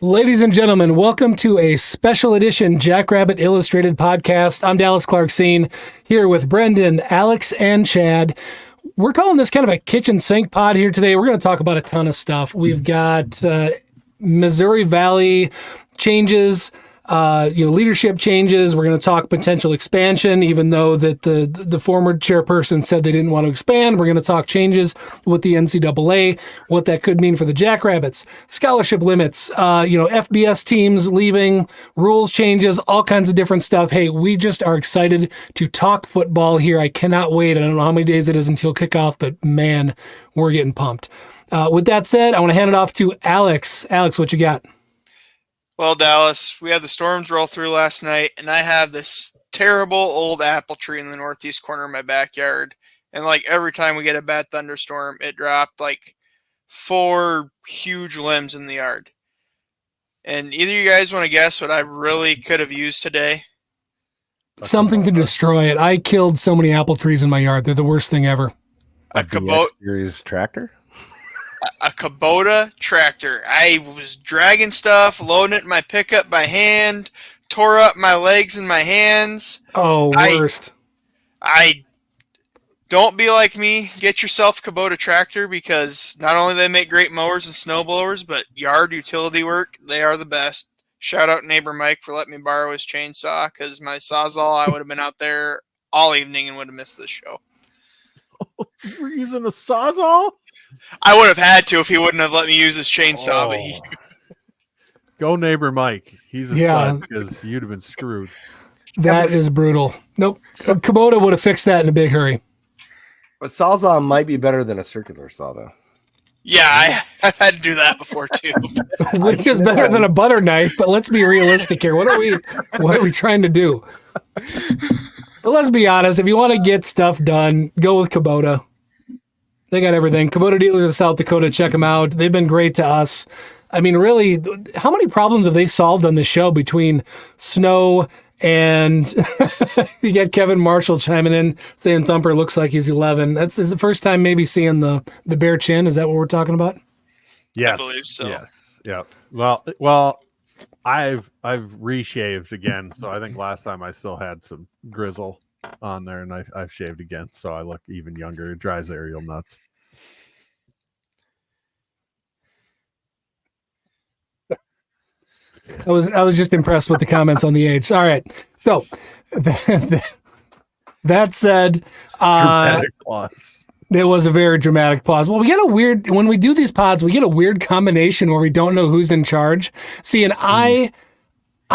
Ladies and gentlemen, welcome to a special edition Jackrabbit Illustrated podcast. I'm Dallas Clarkseen here with Brendan, Alex, and Chad. We're calling this kind of a kitchen sink pod here today. We're going to talk about a ton of stuff. We've got Missouri Valley changes, leadership changes. We're going to talk potential expansion, even though that the former chairperson said they didn't want to expand. We're going to talk changes with the NCAA, what that could mean for the Jackrabbits, scholarship limits, FBS teams leaving, rules changes, all kinds of different stuff. Hey, we just are excited to talk football here. I cannot wait. I don't know how many days it is until kickoff, but man, we're getting pumped. With that said, I want to hand it off to Alex. Alex, what you got? Well, Dallas, we had the storms roll through last night, and I have this terrible old apple tree in the northeast corner of my backyard. And like every time we get a bad thunderstorm, it dropped like 4 huge limbs in the yard. And either you guys want to guess what I really could have used today? Something to destroy it. I killed so many apple trees in my yard. They're the worst thing ever. A DX Series tractor? A Kubota tractor. I was dragging stuff, loading it in my pickup by hand, tore up my legs and my hands. Oh, worst. I don't be like me. Get yourself a Kubota tractor because not only they make great mowers and snow blowers, but yard utility work, they are the best. Shout out neighbor Mike for letting me borrow his chainsaw because my Sawzall, I would have been out there all evening and would have missed this show. You were using a Sawzall? I would have had to if he wouldn't have let me use his chainsaw. But Go neighbor Mike. He's a stud because you'd have been screwed. That is brutal. Nope. Kubota would have fixed that in a big hurry. But Sawzall might be better than a circular saw, though. Yeah, I've had to do that before too. Which is better than a butter knife, but let's be realistic here. What are we trying to do? But let's be honest, if you want to get stuff done, go with Kubota. They got everything. Kubota dealers in South Dakota, check them out. They've been great to us. I mean, really, how many problems have they solved on this show between snow and you got Kevin Marshall chiming in saying Thumper looks like he's 11. That's the first time maybe seeing the bare chin. Is that what we're talking about? Yes. I believe so. Yes. Yeah. Well, I've reshaved again, so I think last time I still had some grizzle on there, and I've shaved again, so I look even younger. It drives Ariel nuts. I was just impressed with the comments on the age. All right, so that said, Dramatic pause. There was a very dramatic pause. Well, we get a weird when we do these pods. We get a weird combination where we don't know who's in charge. See, and I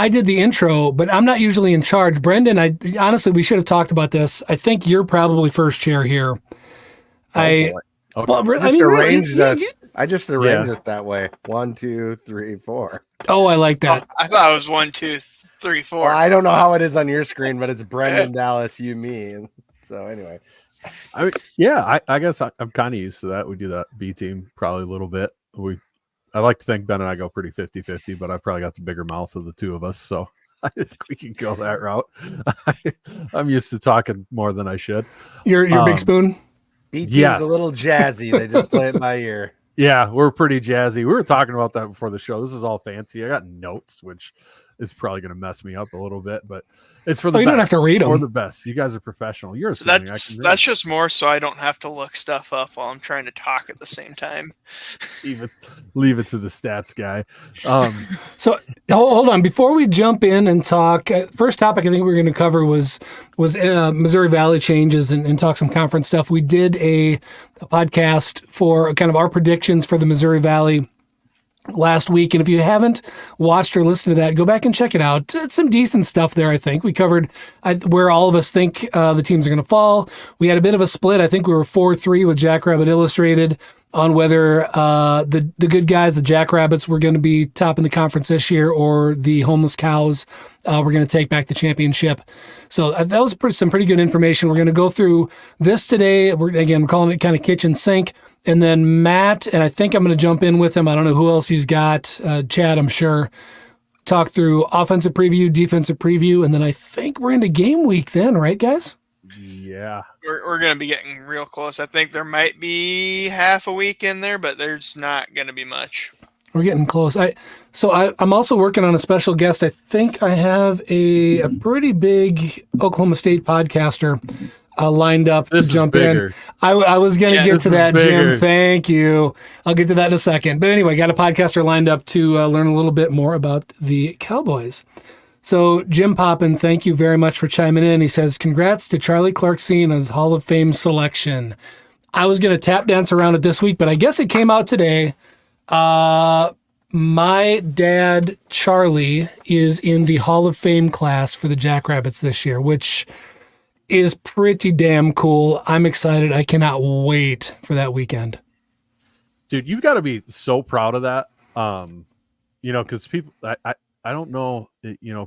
did the intro, but I'm not usually in charge. Brendan, honestly, we should have talked about this. I think you're probably first chair here. I just arranged it that way. 1, 2, 3, 4. Oh, I like that. I thought it was 1, 2, 3, 4. Well, I don't know how it is on your screen, but it's Brendan, Dallas, you, me. And so anyway. I guess I'm kind of used to that. We do that B team probably a little bit. I like to think Ben and I go pretty 50-50, but I probably got the bigger mouth of the two of us, so I think we can go that route. I'm used to talking more than I should. Your big spoon? B team's a little jazzy. They just play it by ear. Yeah, we're pretty jazzy. We were talking about that before the show. This is all fancy. I got notes, which is probably going to mess me up a little bit, but it's for the best. You don't have to read them. For the best. You guys are professional. You're so that's just more so I don't have to look stuff up while I'm trying to talk at the same time. Leave it to the stats guy. So hold on. Before we jump in and talk, first topic I think we were going to cover was Missouri Valley changes and talk some conference stuff. We did a podcast for kind of our predictions for the Missouri Valley last week. And if you haven't watched or listened to that, go back and check it out. It's some decent stuff there, I think. We covered where all of us think the teams are going to fall. We had a bit of a split. I think we were 4-3 with Jackrabbit Illustrated on whether the good guys, the Jackrabbits, were going to be top in the conference this year or the Homeless Cows were going to take back the championship. So that was some pretty good information. We're going to go through this today. We're calling it kind of kitchen sink. And then Matt, and I think I'm going to jump in with him. I don't know who else he's got. Chad, I'm sure. Talk through offensive preview, defensive preview, and then I think we're into game week then, right, guys? Yeah. We're going to be getting real close. I think there might be half a week in there, but there's not going to be much. We're getting close. I'm also working on a special guest. I think I have a pretty big Oklahoma State podcaster lined up to jump in. I was going to get to that, Jim. Thank you. I'll get to that in a second. But anyway, got a podcaster lined up to learn a little bit more about the Cowboys. So Jim Poppin, thank you very much for chiming in. He says, congrats to Charlie Clarkson on his Hall of Fame selection. I was going to tap dance around it this week, but I guess it came out today. My dad, Charlie, is in the Hall of Fame class for the Jackrabbits this year, which is pretty damn cool. I'm excited. I cannot wait for that weekend. Dude, you've got to be so proud of that. Because people, I don't know,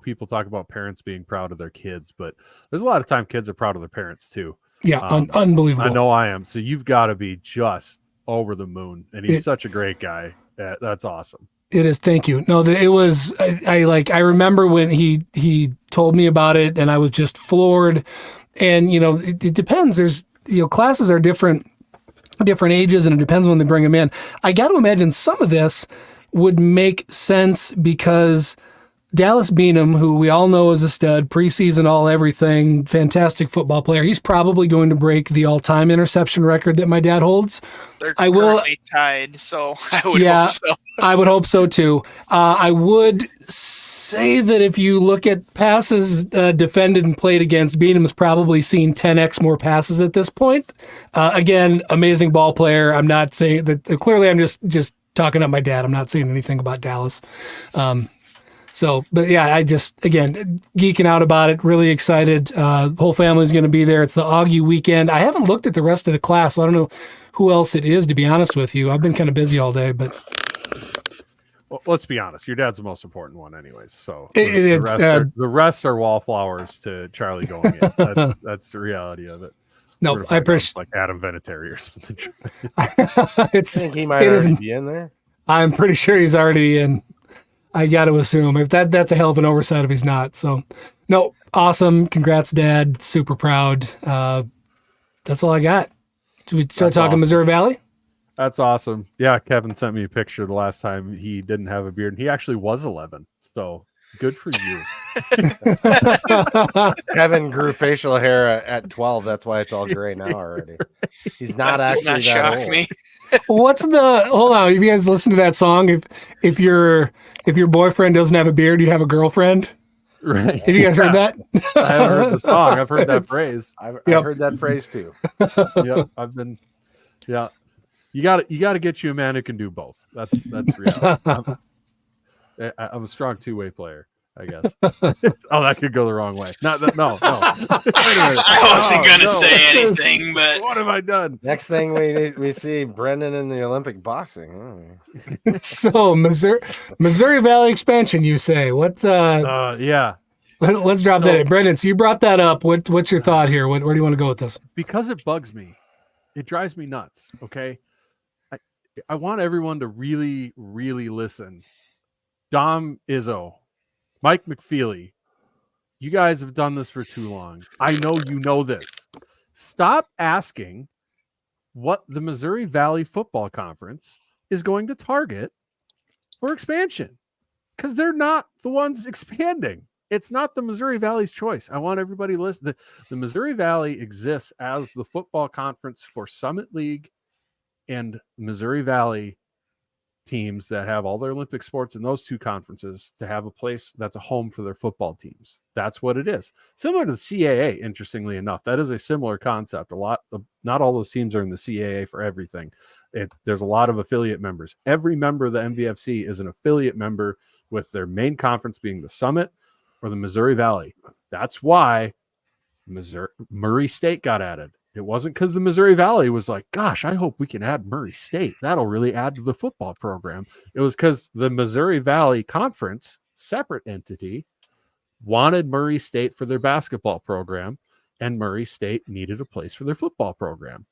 people talk about parents being proud of their kids, but there's a lot of time kids are proud of their parents too. Yeah, unbelievable. I know I am. So you've got to be just over the moon. And he's such a great guy. That's awesome. It is. Thank you. No, it was, I remember when he told me about it and I was just floored. And, it depends. There's, classes are different ages and it depends when they bring them in. I got to imagine some of this would make sense because Dallas Beanham, who we all know is a stud, preseason all everything, fantastic football player. He's probably going to break the all-time interception record that my dad holds. They're currently tied, so I would hope so. I would hope so too. I would say that if you look at passes defended and played against, Beanham's probably seen 10x more passes at this point. Again, amazing ball player. I'm not saying that. Clearly, I'm just talking up my dad. I'm not saying anything about Dallas. But yeah, I just, again, geeking out about it, really excited. Whole family's going to be there. It's the Augie weekend. I haven't looked at the rest of the class. So I don't know who else it is, to be honest with you. I've been kind of busy all day, but. Well, let's be honest. Your dad's the most important one anyways. So the rest are wallflowers to Charlie going in. That's the reality of it. No, I appreciate like Adam Vinatieri or something. I think he might already be in there. I'm pretty sure he's already in. I got to assume if that's a hell of an oversight if he's not. So, no, awesome. Congrats, Dad. Super proud. That's all I got. Should we start talking awesome. Missouri Valley? That's awesome. Yeah, Kevin sent me a picture the last time he didn't have a beard, and he actually was 11. So good for you. Kevin grew facial hair at 12. That's why it's all gray now already. He's not actually that old. Me. Hold on, if you guys listen to that song, if your boyfriend doesn't have a beard, you have a girlfriend. Right. Have you guys heard that? I haven't heard the song. I've heard that phrase. I've heard that phrase too. Yeah. You got to get you a man who can do both. That's reality. I'm a strong two-way player, I guess. Oh, that could go the wrong way. No. I wasn't going to say anything, but what have I done? Next thing we see Brendan in the Olympic boxing. So Missouri Valley expansion, you say? What? Yeah. Let's drop that in. Brendan, so you brought that up. What's your thought here? Where do you want to go with this? Because it bugs me. It drives me nuts. Okay. I want everyone to really, really listen. Dom Izzo, Mike McFeely, you guys have done this for too long. I know you know this. Stop asking what the Missouri Valley Football Conference is going to target for expansion, because they're not the ones expanding. It's not the Missouri Valley's choice. I want everybody to listen. The Missouri Valley exists as the football conference for Summit League and Missouri Valley teams that have all their Olympic sports in those two conferences to have a place that's a home for their football teams. That's what it is. Similar to the CAA, interestingly enough. That is a similar concept. Not all those teams are in the CAA for everything. There's a lot of affiliate members. Every member of the MVFC is an affiliate member, with their main conference being the Summit or the Missouri Valley. That's why Murray State got added. It wasn't because the Missouri Valley was like, gosh, I hope we can add Murray State. That'll really add to the football program. It was because the Missouri Valley Conference, separate entity, wanted Murray State for their basketball program, and Murray State needed a place for their football program.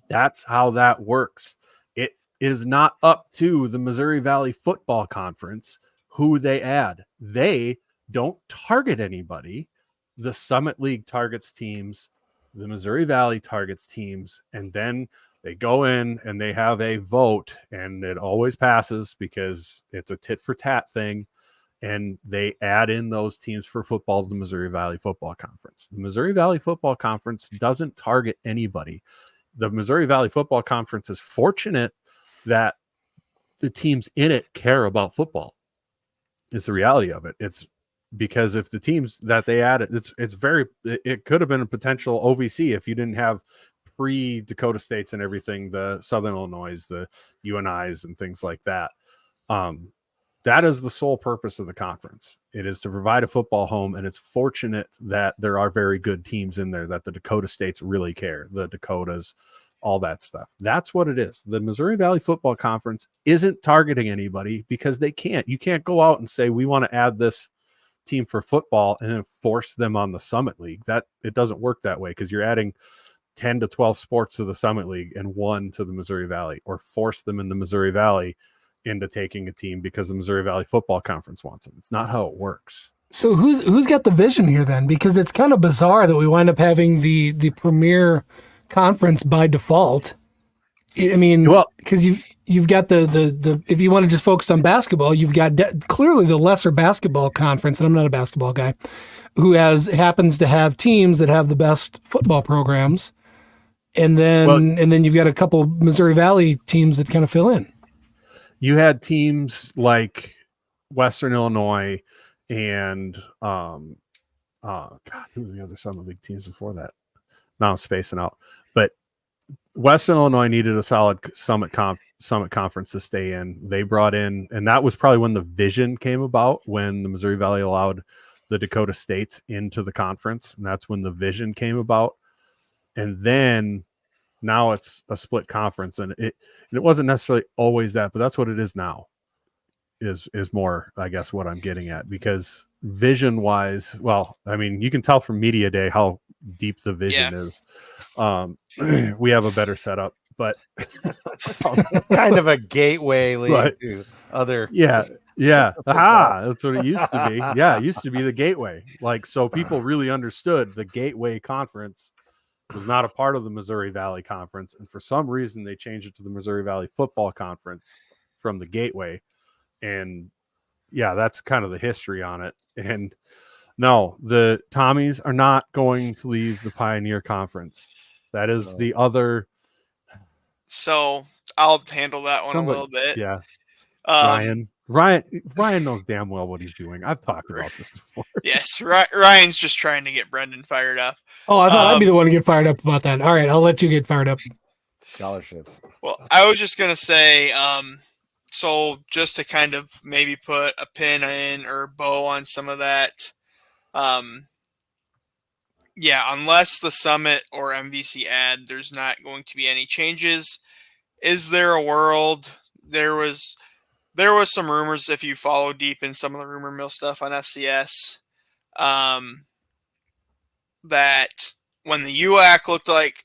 That's how that works. It is not up to the Missouri Valley Football Conference who they add. They don't target anybody. The Summit League targets teams. The Missouri Valley targets teams, and then They go in and they have a vote, and it always passes because it's a tit for tat thing. And they add in those teams for football to the Missouri Valley Football Conference. The Missouri Valley Football Conference doesn't target anybody. The Missouri Valley Football Conference is fortunate that the teams in it care about football. It's the reality of it. It's because if the teams that they added, it could have been a potential OVC if you didn't have pre-Dakota States and everything, the Southern Illinois, the UNIs and things like that. That is the sole purpose of the conference. It is to provide a football home, and it's fortunate that there are very good teams in there, that the Dakota States really care, the Dakotas, all that stuff. That's what it is. The Missouri Valley Football Conference isn't targeting anybody because they can't. You can't go out and say, we want to add this team for football and then force them on the Summit League. That it doesn't work that way, because you're adding 10 to 12 sports to the Summit League and 1 to the Missouri Valley, or force them in the Missouri Valley into taking a team because the Missouri Valley Football Conference wants them. It's not how it works. So who's got the vision here then? Because it's kind of bizarre that we wind up having the premier conference by default. I mean, because you've got the if you want to just focus on basketball, you've got clearly the lesser basketball conference, and I'm not a basketball guy, who happens to have teams that have the best football programs, and then you've got a couple Missouri Valley teams that kind of fill in. You had teams like Western Illinois and God, who was the other Summit League teams before that? Now I'm spacing out. But Western Illinois needed a solid Summit Conference to stay in. They brought in, and that was probably when the vision came about, when the Missouri Valley allowed the Dakota States into the conference, and that's when the vision came about. And then now it's a split conference, and it wasn't necessarily always that, but that's what it is now. Is more, I guess, what I'm getting at, because vision wise, well, I mean, you can tell from Media Day how deep the vision is. We have a better setup, but kind of a gateway lead to other. Yeah. That's what it used to be. Yeah, it used to be the gateway. Like, so people really understood the Gateway Conference was not a part of the Missouri Valley Conference, and for some reason they changed it to the Missouri Valley Football Conference from the Gateway. And yeah, that's kind of the history on it. And no, the Tommies are not going to leave the Pioneer Conference. That is the other. So I'll handle that one a little bit. Yeah. Ryan knows damn well what he's doing. I've talked about this before. Yes, Ryan's just trying to get Brendan fired up. Oh, I thought I'd be the one to get fired up about that. All right, I'll let you get fired up. Scholarships. Well, I was just going to say, so just to kind of maybe put a pin in or bow on some of that, unless the Summit or MVC add, there's not going to be any changes. Is there a world? There was some rumors, if you follow deep in some of the rumor mill stuff on FCS, that when the UAC looked like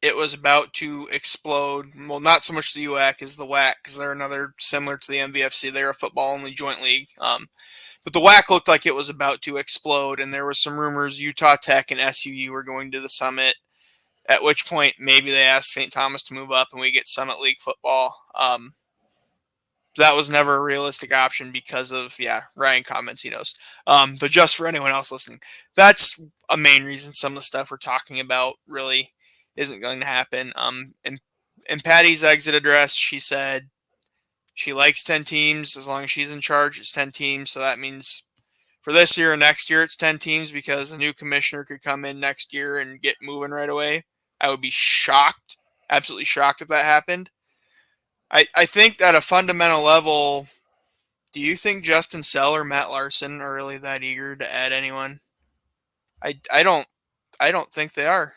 it was about to explode, well, not so much the UAC as the WAC, because they're another similar to the MVFC. They're a football-only joint league. But the WAC looked like it was about to explode, and there was some rumors Utah Tech and SUU were going to the Summit, at which point maybe they asked St. Thomas to move up and we get Summit League football. That was never a realistic option because of, Ryan comments, he knows. But just for anyone else listening, that's a main reason some of the stuff we're talking about really isn't going to happen. In Patty's exit address, she said she likes 10 teams. As long as she's in charge, it's 10 teams. So that means for this year and next year, it's 10 teams, because a new commissioner could come in next year and get moving right away. I would be shocked, absolutely shocked if that happened. I think at a fundamental level, do you think Justin Sell or Matt Larson are really that eager to add anyone? I don't think they are.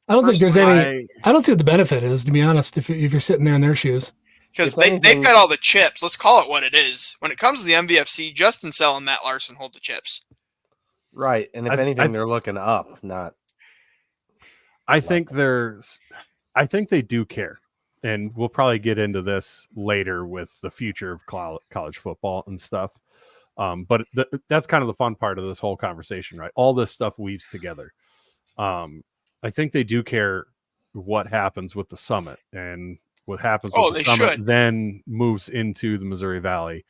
I don't think there's any. I don't see what the benefit is, to be honest, if you're sitting there in their shoes. Because they've got all the chips. Let's call it what it is. When it comes to the MVFC, Justin Sell and Matt Larson hold the chips. Right. And if anything, they're looking up, not. I think they do care. And we'll probably get into this later with the future of college football and stuff. But that's kind of the fun part of this whole conversation, right? All this stuff weaves together. I think they do care what happens with the Summit, and what happens Oh, with the they Summit should. then moves into the Missouri Valley.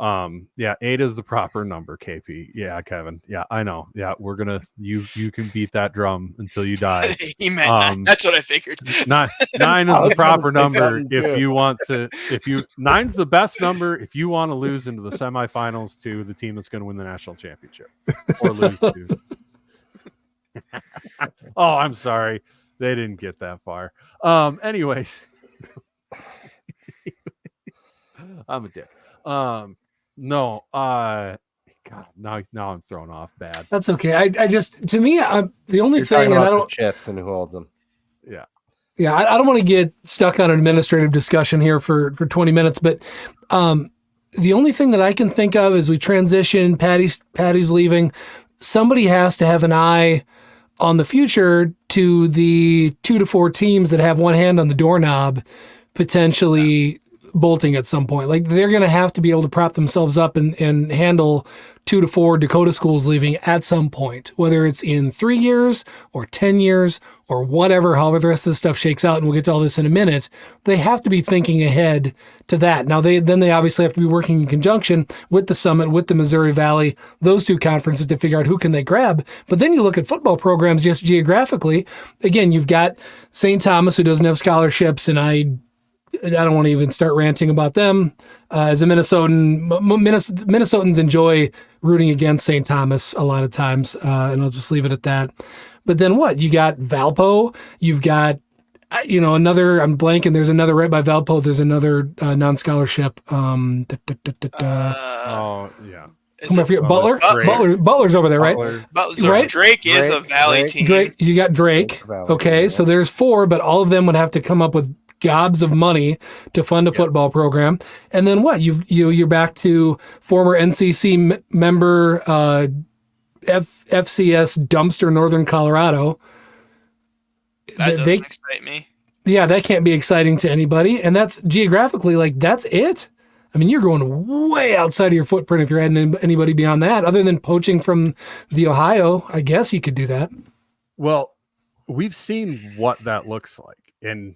8 is the proper number, KP. Yeah, Kevin. Yeah, I know. Yeah, we're gonna you can beat that drum until you die. He meant 9. That's what I figured. 9 I is was the gonna proper say number something, if too. you want to. If you 9's the best number if you want to lose into the semifinals to the team that's going to win the national championship, or lose to. Oh, I'm sorry, they didn't get that far. Anyways, I'm a dick. No, God, now I'm thrown off bad. That's okay. I just, to me, the only You're thing, talking and I about the don't, chips and who holds them. yeah, I don't want to get stuck on an administrative discussion here for 20 minutes, but the only thing that I can think of as we transition, Patty's leaving, somebody has to have an eye on the future to the 2 to 4 teams that have one hand on the doorknob, potentially bolting at some point. Like, they're going to have to be able to prop themselves up and handle 2 to 4 Dakota schools leaving at some point, whether it's in 3 years or 10 years or whatever, however the rest of the stuff shakes out. And we'll get to all this in a minute. They have to be thinking ahead to that. Now, they obviously have to be working in conjunction with the Summit, with the Missouri Valley, those 2 conferences to figure out who can they grab. But then you look at football programs just geographically. Again, you've got St. Thomas, who doesn't have scholarships, and I don't want to even start ranting about them. As a Minnesotan, Minnesotans enjoy rooting against St. Thomas a lot of times, and I'll just leave it at that. But then what? You got Valpo. You've got, another, I'm blanking. There's another right by Valpo. There's another non-scholarship. Oh yeah. Butler? Butler? Butler's over there, right? Butler's Right? Drake is a Valley team. Drake, you got Drake. Valley, Okay, yeah. so there's 4, but all of them would have to come up with gobs of money to fund a football program. And then what? You're back to former NCC member FCS dumpster Northern Colorado. That doesn't excite me. Yeah, that can't be exciting to anybody. And that's geographically, like, that's it. I mean, you're going way outside of your footprint if you're adding anybody beyond that, other than poaching from the Ohio. I guess you could do that. Well, we've seen what that looks like in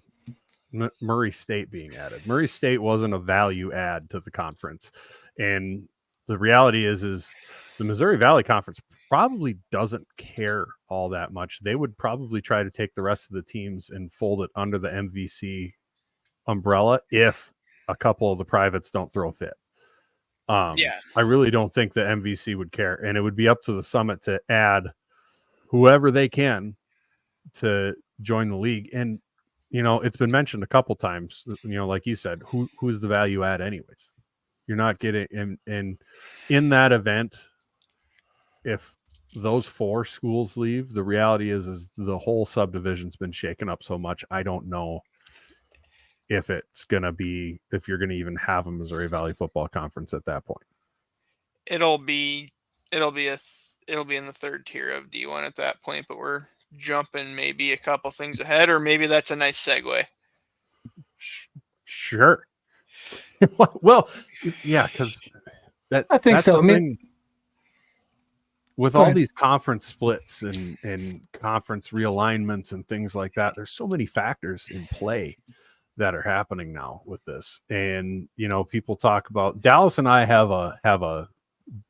Murray State being added. Murray State wasn't a value add to the conference. And the reality is the Missouri Valley Conference probably doesn't care all that much. They would probably try to take the rest of the teams and fold it under the MVC umbrella if a couple of the privates don't throw a fit. I really don't think the MVC would care. And it would be up to the Summit to add whoever they can to join the league. And it's been mentioned a couple times, like you said, who's the value add anyways? You're not getting in that event. If those 4 schools leave, the reality is the whole subdivision's been shaken up so much. I don't know if you're going to even have a Missouri Valley Football Conference at that point. It'll be in the 3rd tier of D1 at that point, but we're jumping maybe a couple things ahead, or maybe that's a nice segue. Sure. Well, yeah, because I think so. I mean, with all these conference splits and conference realignments and things like that, there's so many factors in play that are happening now with this. And people talk about Dallas, and I have a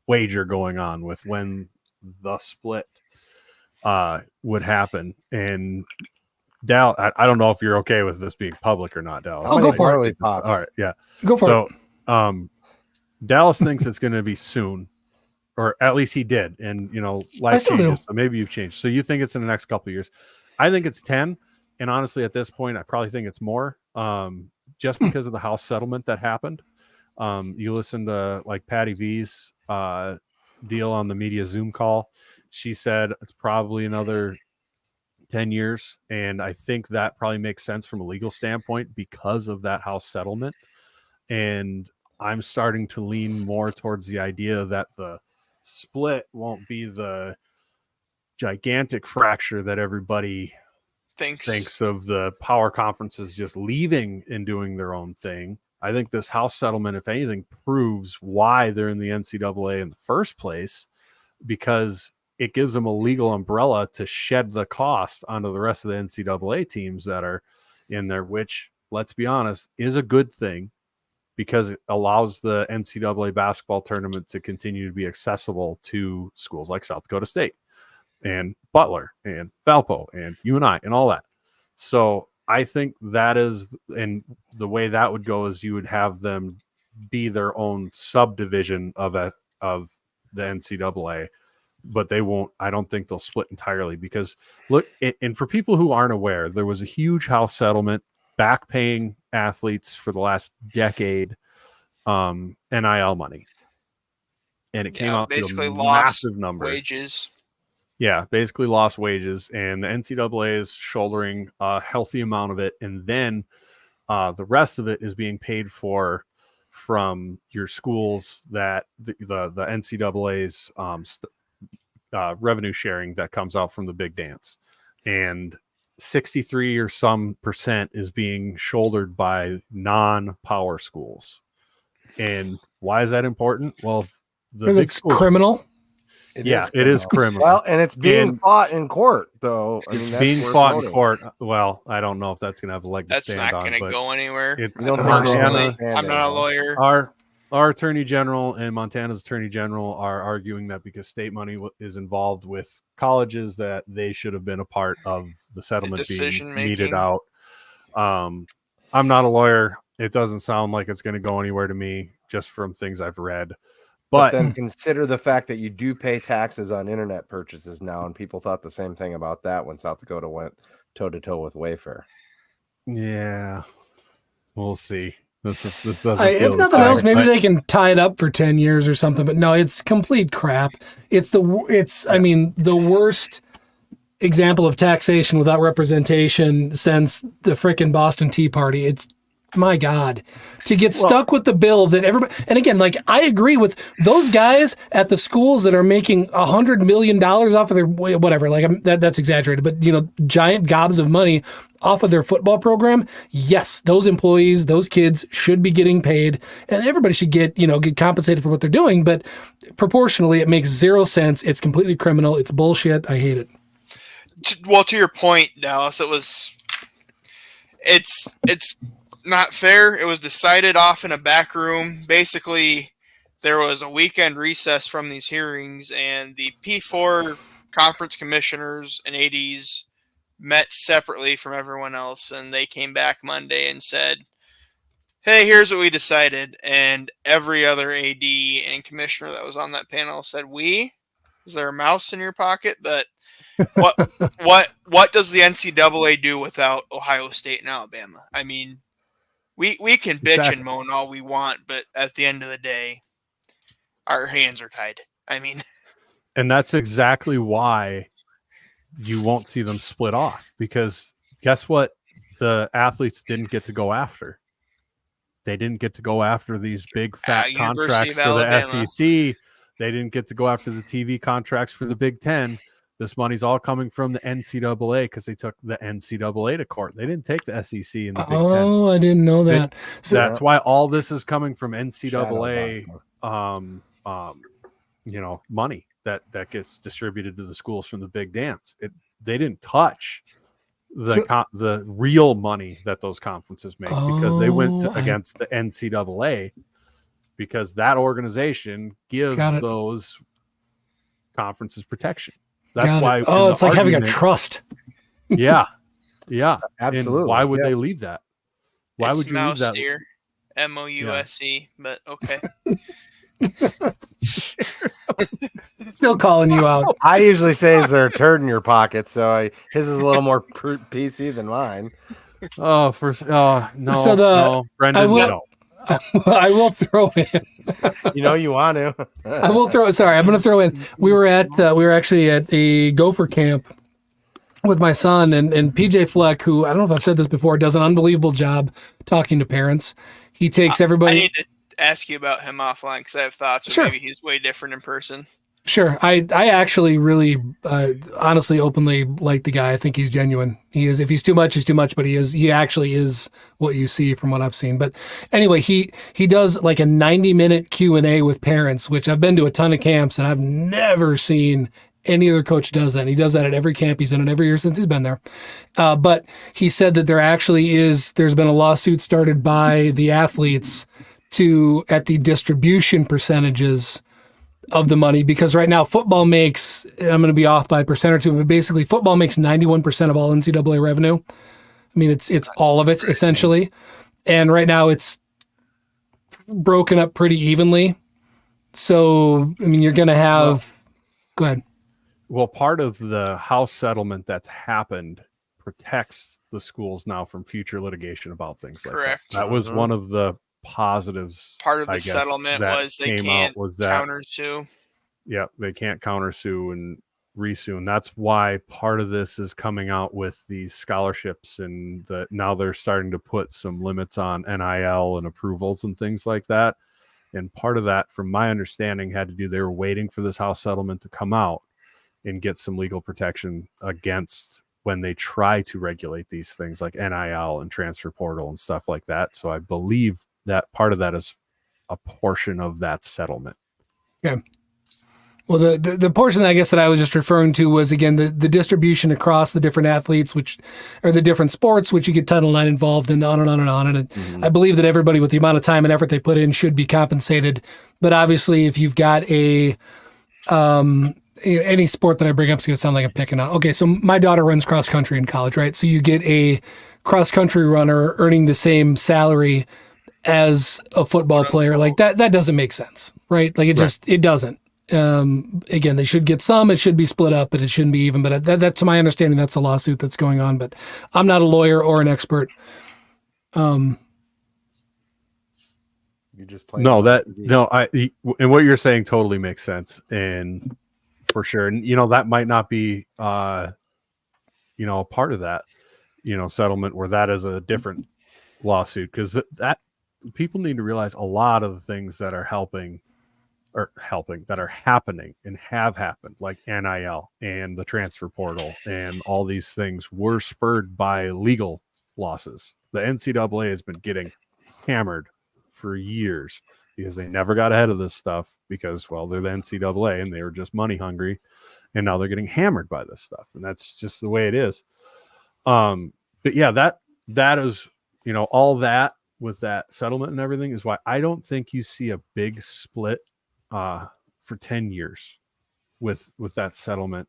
wager going on with when the split would happen. And Dallas, I don't know if you're okay with this being public or not, Dallas. I'll go for it. All right, yeah. Go for it. Dallas thinks it's going to be soon, or at least he did. And life changes, so maybe you've changed. So you think it's in the next couple of years? I think it's 10. And honestly, at this point, I probably think it's more, just because of the House settlement that happened. You listen to like Patty V's deal on the media Zoom call. She said it's probably another 10 years. And I think that probably makes sense from a legal standpoint because of that House settlement. And I'm starting to lean more towards the idea that the split won't be the gigantic fracture that everybody thinks of, the power conferences just leaving and doing their own thing. I think this House settlement, if anything, proves why they're in the NCAA in the first place, because it gives them a legal umbrella to shed the cost onto the rest of the NCAA teams that are in there, which, let's be honest, is a good thing because it allows the NCAA basketball tournament to continue to be accessible to schools like South Dakota State and Butler and Valpo and UNI and all that. So I think that is, and the way that would go is you would have them be their own subdivision of the NCAA, but they won't. I don't think they'll split entirely because look, and for people who aren't aware, there was a huge house settlement back paying athletes for the last decade, NIL money, and it came out basically to a lost massive number. Wages. Yeah, basically lost wages, and the NCAA is shouldering a healthy amount of it, and then the rest of it is being paid for from your schools that the NCAA's revenue sharing that comes out from the big dance, and 63 or some percent is being shouldered by non-power schools. And why is that important? Well, because it's criminal. It is criminal. Well, and it's being fought in court, though. It's being fought in court. Well, I don't know if that's going to have a leg to stand on. That's not going to go anywhere. Personally, I'm not a lawyer. Our attorney general and Montana's attorney general are arguing that because state money is involved with colleges, that they should have been a part of the settlement being meted out. I'm not a lawyer. It doesn't sound like it's going to go anywhere to me, just from things I've read. But then consider the fact that you do pay taxes on internet purchases now, and people thought the same thing about that when South Dakota went toe-to-toe with Wayfair. Yeah, we'll see. This doesn't. If nothing else, maybe they can tie it up for 10 years or something. But no, it's complete crap. I mean, the worst example of taxation without representation since the frickin' Boston Tea Party. It's, my God, to get stuck with the bill that everybody, and again, like, I agree with those guys at the schools that are making $100 million off of their, whatever, like, that's exaggerated, but, giant gobs of money off of their football program. Yes, those employees, those kids should be getting paid, and everybody should get compensated for what they're doing, but proportionally, it makes zero sense. It's completely criminal. It's bullshit. I hate it. Well, to your point, Dallas, it's not fair. It was decided off in a back room. Basically, there was a weekend recess from these hearings, and the P4 conference commissioners and ADs met separately from everyone else, and they came back Monday and said, hey, here's what we decided. And every other AD and commissioner that was on that panel said, is there a mouse in your pocket? But what does the NCAA do without Ohio State and Alabama? I mean, we can bitch and moan all we want, but at the end of the day, our hands are tied. I mean, and that's exactly why you won't see them split off, because guess what? The athletes didn't get to go after. They didn't get to go after these big fat contracts for the SEC. They didn't get to go after the TV contracts for the Big Ten. This money's all coming from the NCAA because they took the NCAA to court. They didn't take the SEC and the Big Ten. Oh, I didn't know that. So that's why all this is coming from NCAA, money that gets distributed to the schools from the big dance. They didn't touch the real money that those conferences make because they went against the NCAA, because that organization gives those conferences protection. That's why. Oh, it's like having a trust. Yeah, absolutely. And why would they leave that? Why would you leave that? MOUSE, but okay. Still calling you out. I usually say is there a turd in your pocket, so his is a little more PC than mine. No. No, Brendan, no. I will throw in. You want to. I will throw. Sorry, I'm going to throw in. We were actually at a Gopher camp with my son and PJ Fleck, who, I don't know if I've said this before, does an unbelievable job talking to parents. He takes everybody. I need to ask you about him offline because I have thoughts. Sure. Maybe he's way different in person. Sure. I actually really, honestly, openly like the guy. I think he's genuine. He is. If he's too much, he's too much, but he actually is what you see from what I've seen. But anyway, he does like a 90-minute Q&A with parents, which I've been to a ton of camps and I've never seen any other coach does that. And he does that at every camp he's in it every year since he's been there. But he said that there's been a lawsuit started by the athletes at the distribution percentages of the money, because right now football makes, and I'm going to be off by a percent or two, but basically football makes 91% of all NCAA revenue. I mean, it's all of it essentially. And right now it's broken up pretty evenly. So, I mean, you're going to have, go ahead. Well, part of the House settlement that's happened protects the schools now from future litigation about things like Correct. that. That was one of the positives. Part of the I guess, settlement that was they came can't out was that, countersue. Yeah, they can't countersue and resue. And that's why part of this is coming out with these scholarships, and now they're starting to put some limits on NIL and approvals and things like that. And part of that, from my understanding, had to do, they were waiting for this House settlement to come out and get some legal protection against when they try to regulate these things like NIL and transfer portal and stuff like that. So I believe that part of that is a portion of that settlement. Okay. Well, the portion, I guess, that I was just referring to was, again, the distribution across the different athletes, or the different sports, which you get Title IX involved in, on and on and on. And I believe that everybody, with the amount of time and effort they put in, should be compensated. But obviously, if you've got any sport that I bring up is going to sound like I'm picking on. Okay, so my daughter runs cross country in college, right? So you get a cross country runner earning the same salary as a football player. Like that doesn't make sense, right? Like it doesn't. Again, they should get some. It should be split up, but it shouldn't be even. But that, to my understanding, that's a lawsuit that's going on. But I'm not a lawyer or an expert. You just and what you're saying totally makes sense, and for sure. And that might not be a part of that settlement, where that is a different lawsuit, because that people need to realize a lot of the things that are happening and have happened, like NIL and the transfer portal and all these things, were spurred by legal losses. The NCAA has been getting hammered for years because they never got ahead of this stuff, because, well, they're the NCAA and they were just money hungry, and now they're getting hammered by this stuff, and that's just the way it is. But yeah, that is, all that with that settlement and everything is why I don't think you see a big split for 10 years with that settlement.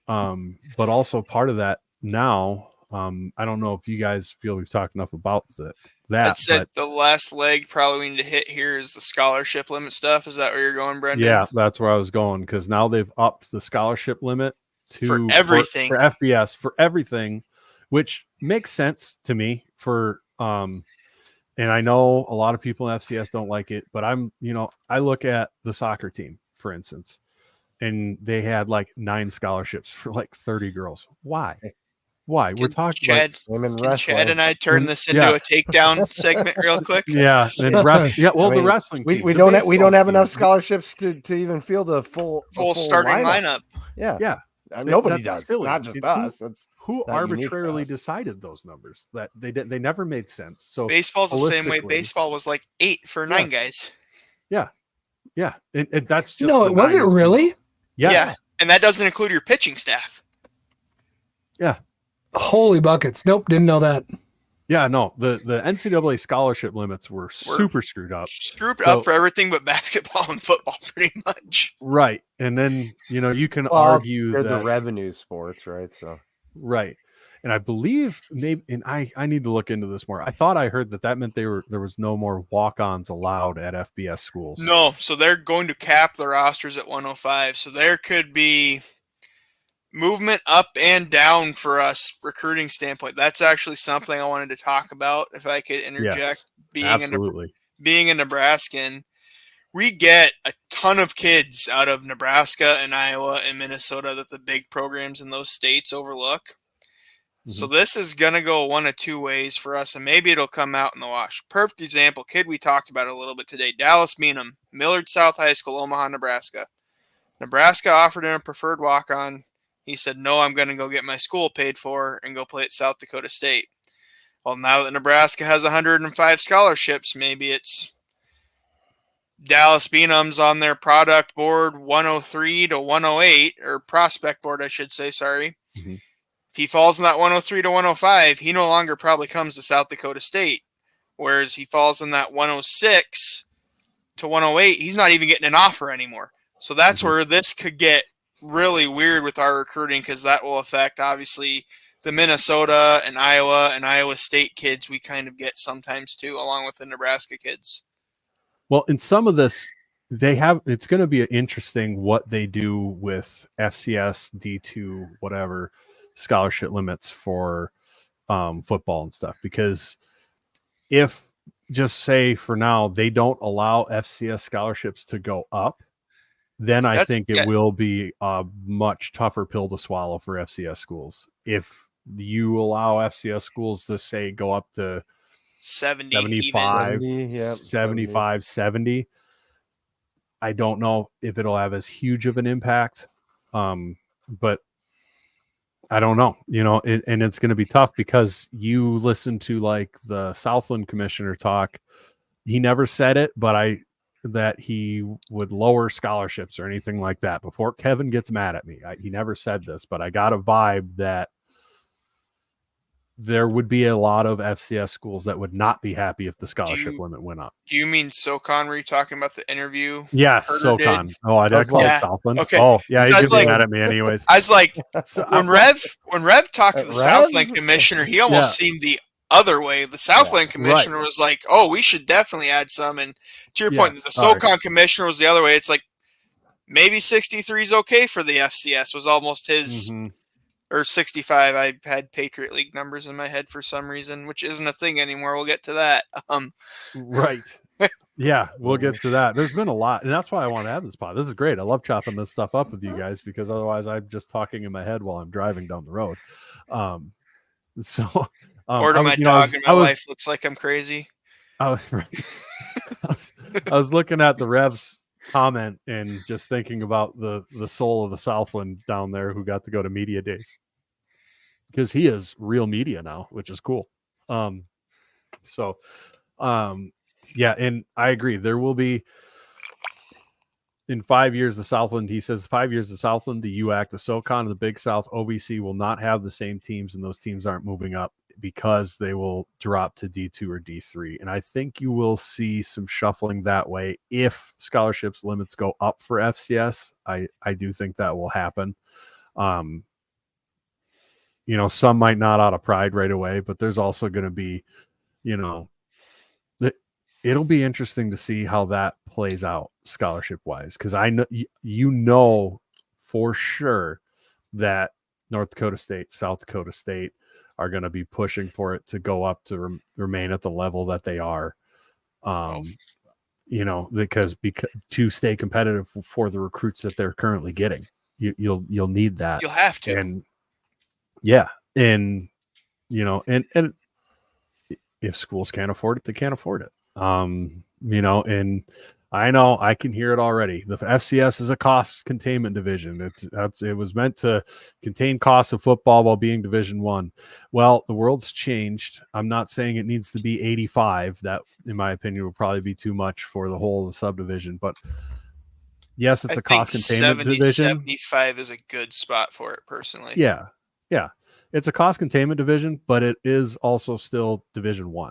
But also part of that now, I don't know if you guys feel we've talked enough about that. I'd said the last leg probably we need to hit here is the scholarship limit stuff. Is that where you're going, Brendan? Yeah, that's where I was going, because now they've upped the scholarship limit for everything, for FBS, for everything, which makes sense to me. And I know a lot of people in FCS don't like it, but I look at the soccer team, for instance, and they had like 9 scholarships for like 30 girls. Why? We're talking Chad, women wrestling. Chad and I turn this into a takedown segment real quick. Yeah, and the wrestling team. We don't have enough scholarships to even field a full starting lineup. Yeah. Nobody does. Silly. Not just us. That's who arbitrarily decided those numbers. That they never made sense. So baseball's the same way. Baseball was like 8 for 9 guys. Yeah. And that's just was it really? Yes. Yeah, and that doesn't include your pitching staff. Yeah. Holy buckets! Nope, didn't know that. Yeah, no, the NCAA scholarship limits were super screwed up. Up for everything but basketball and football, pretty much. Right. And then, you can argue they're that the revenue sports, right? So right. And I believe maybe, and I need to look into this more. I thought I heard that meant there was no more walk-ons allowed at FBS schools. No, so they're going to cap the rosters at 105. So there could be movement up and down for us recruiting standpoint. That's actually something I wanted to talk about, if I could interject. Yes, absolutely. Being a Nebraskan, we get a ton of kids out of Nebraska and Iowa and Minnesota that the big programs in those states overlook. Mm-hmm. So this is going to go one of two ways for us, and maybe it'll come out in the wash. Perfect example, kid we talked about a little bit today, Dallas Meenum, Millard South High School, Omaha, Nebraska. Nebraska offered him a preferred walk-on. He said, no, I'm going to go get my school paid for and go play at South Dakota State. Well, now that Nebraska has 105 scholarships, maybe it's Dallas Beanham's on their product board 103 to 108, or prospect board, I should say, sorry. Mhm. If he falls in that 103 to 105, he no longer probably comes to South Dakota State. Whereas he falls in that 106 to 108, he's not even getting an offer anymore. So that's where this could get really weird with our recruiting, because that will affect, obviously, the Minnesota and Iowa State kids we kind of get sometimes too, along with the Nebraska kids. Well, in some of this, it's going to be interesting what they do with FCS, D2, whatever scholarship limits for football and stuff. Because if, just say for now, they don't allow FCS scholarships to go up, then I think it will be a much tougher pill to swallow for FCS schools. If you allow FCS schools to, say, go up to 75, 70, I don't know if it'll have as huge of an impact. But I don't know, and it's going to be tough, because you listen to like the Southland commissioner talk. He never said it, but that he would lower scholarships or anything like that. Before Kevin gets mad at me, he never said this, but I got a vibe that there would be a lot of FCS schools that would not be happy if the scholarship limit went up. Do you mean SoCon? Were you talking about the interview? Yes, SoCon. Oh, I did call it Southland. Okay. Oh, yeah, he's getting mad at me anyways. I was like, when Rev talked to the Southland commissioner, he almost seemed the other way. The Southland commissioner was like, "Oh, we should definitely add some." And to your point, the SoCon commissioner was the other way. It's like maybe 63 is okay for the FCS. Was almost his. Or 65. I had Patriot League numbers in my head for some reason, which isn't a thing anymore. We'll get to that. Right. Yeah, we'll get to that. There's been a lot, and that's why I want to have this pod. This is great. I love chopping this stuff up with you guys, because otherwise I'm just talking in my head while I'm driving down the road. Or to my dog and my wife looks like I'm crazy. I was looking at the Revs comment and just thinking about the soul of the Southland down there who got to go to media days, because he is real media now, which is cool. Yeah, and I agree. There will be, in 5 years, the Southland, he says 5 years, the Southland, the UAC, the SoCon, the Big South, OVC will not have the same teams, and those teams aren't moving up because they will drop to D2 or D3. And I think you will see some shuffling that way if scholarships limits go up for FCS. I do think that will happen. Some might not out of pride right away, but there's also going to be, it'll be interesting to see how that plays out scholarship wise. Cause I know, for sure that North Dakota State, South Dakota State are going to be pushing for it to go up to remain at the level that they are, because to stay competitive for the recruits that they're currently getting, you'll need that. You'll have to. And yeah. And, and if schools can't afford it, they can't afford it. And I know I can hear it already. The FCS is a cost containment division. It was meant to contain costs of football while being Division I. Well, the world's changed. I'm not saying it needs to be 85. That, in my opinion, would probably be too much for the whole of the subdivision. But yes, it's a cost containment division. 75 is a good spot for it, personally. Yeah. It's a cost containment division, but it is also still Division I.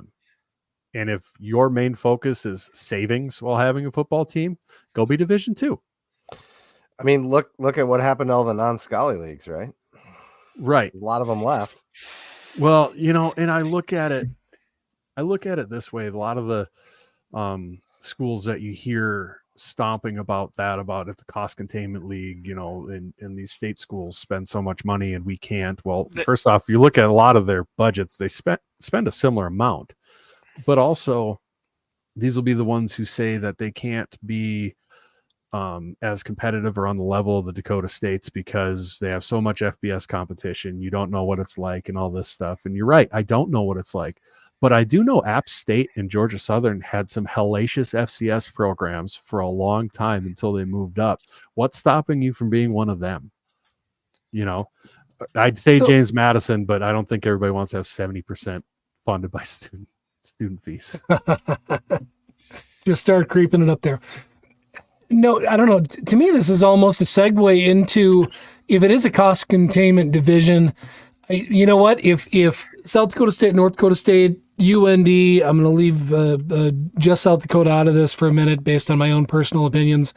And if your main focus is savings while having a football team, go be Division II. I mean, look at what happened to all the non-Scully leagues, right? Right. A lot of them left. Well, and I look at it this way. A lot of the schools that you hear stomping about it's a cost containment league, and these state schools spend so much money and we can't. Well, first off, you look at a lot of their budgets, they spend a similar amount. But also, these will be the ones who say that they can't be as competitive or on the level of the Dakota States because they have so much FBS competition. You don't know what it's like and all this stuff. And you're right, I don't know what it's like. But I do know App State and Georgia Southern had some hellacious FCS programs for a long time until they moved up. What's stopping you from being one of them? I'd say James Madison, but I don't think everybody wants to have 70% funded by student fees. Just start creeping it up there. No, I don't know. To me, this is almost a segue into, if it is a cost containment division, you know what? If South Dakota State, North Dakota State, UND, I'm going to leave just South Dakota out of this for a minute based on my own personal opinions.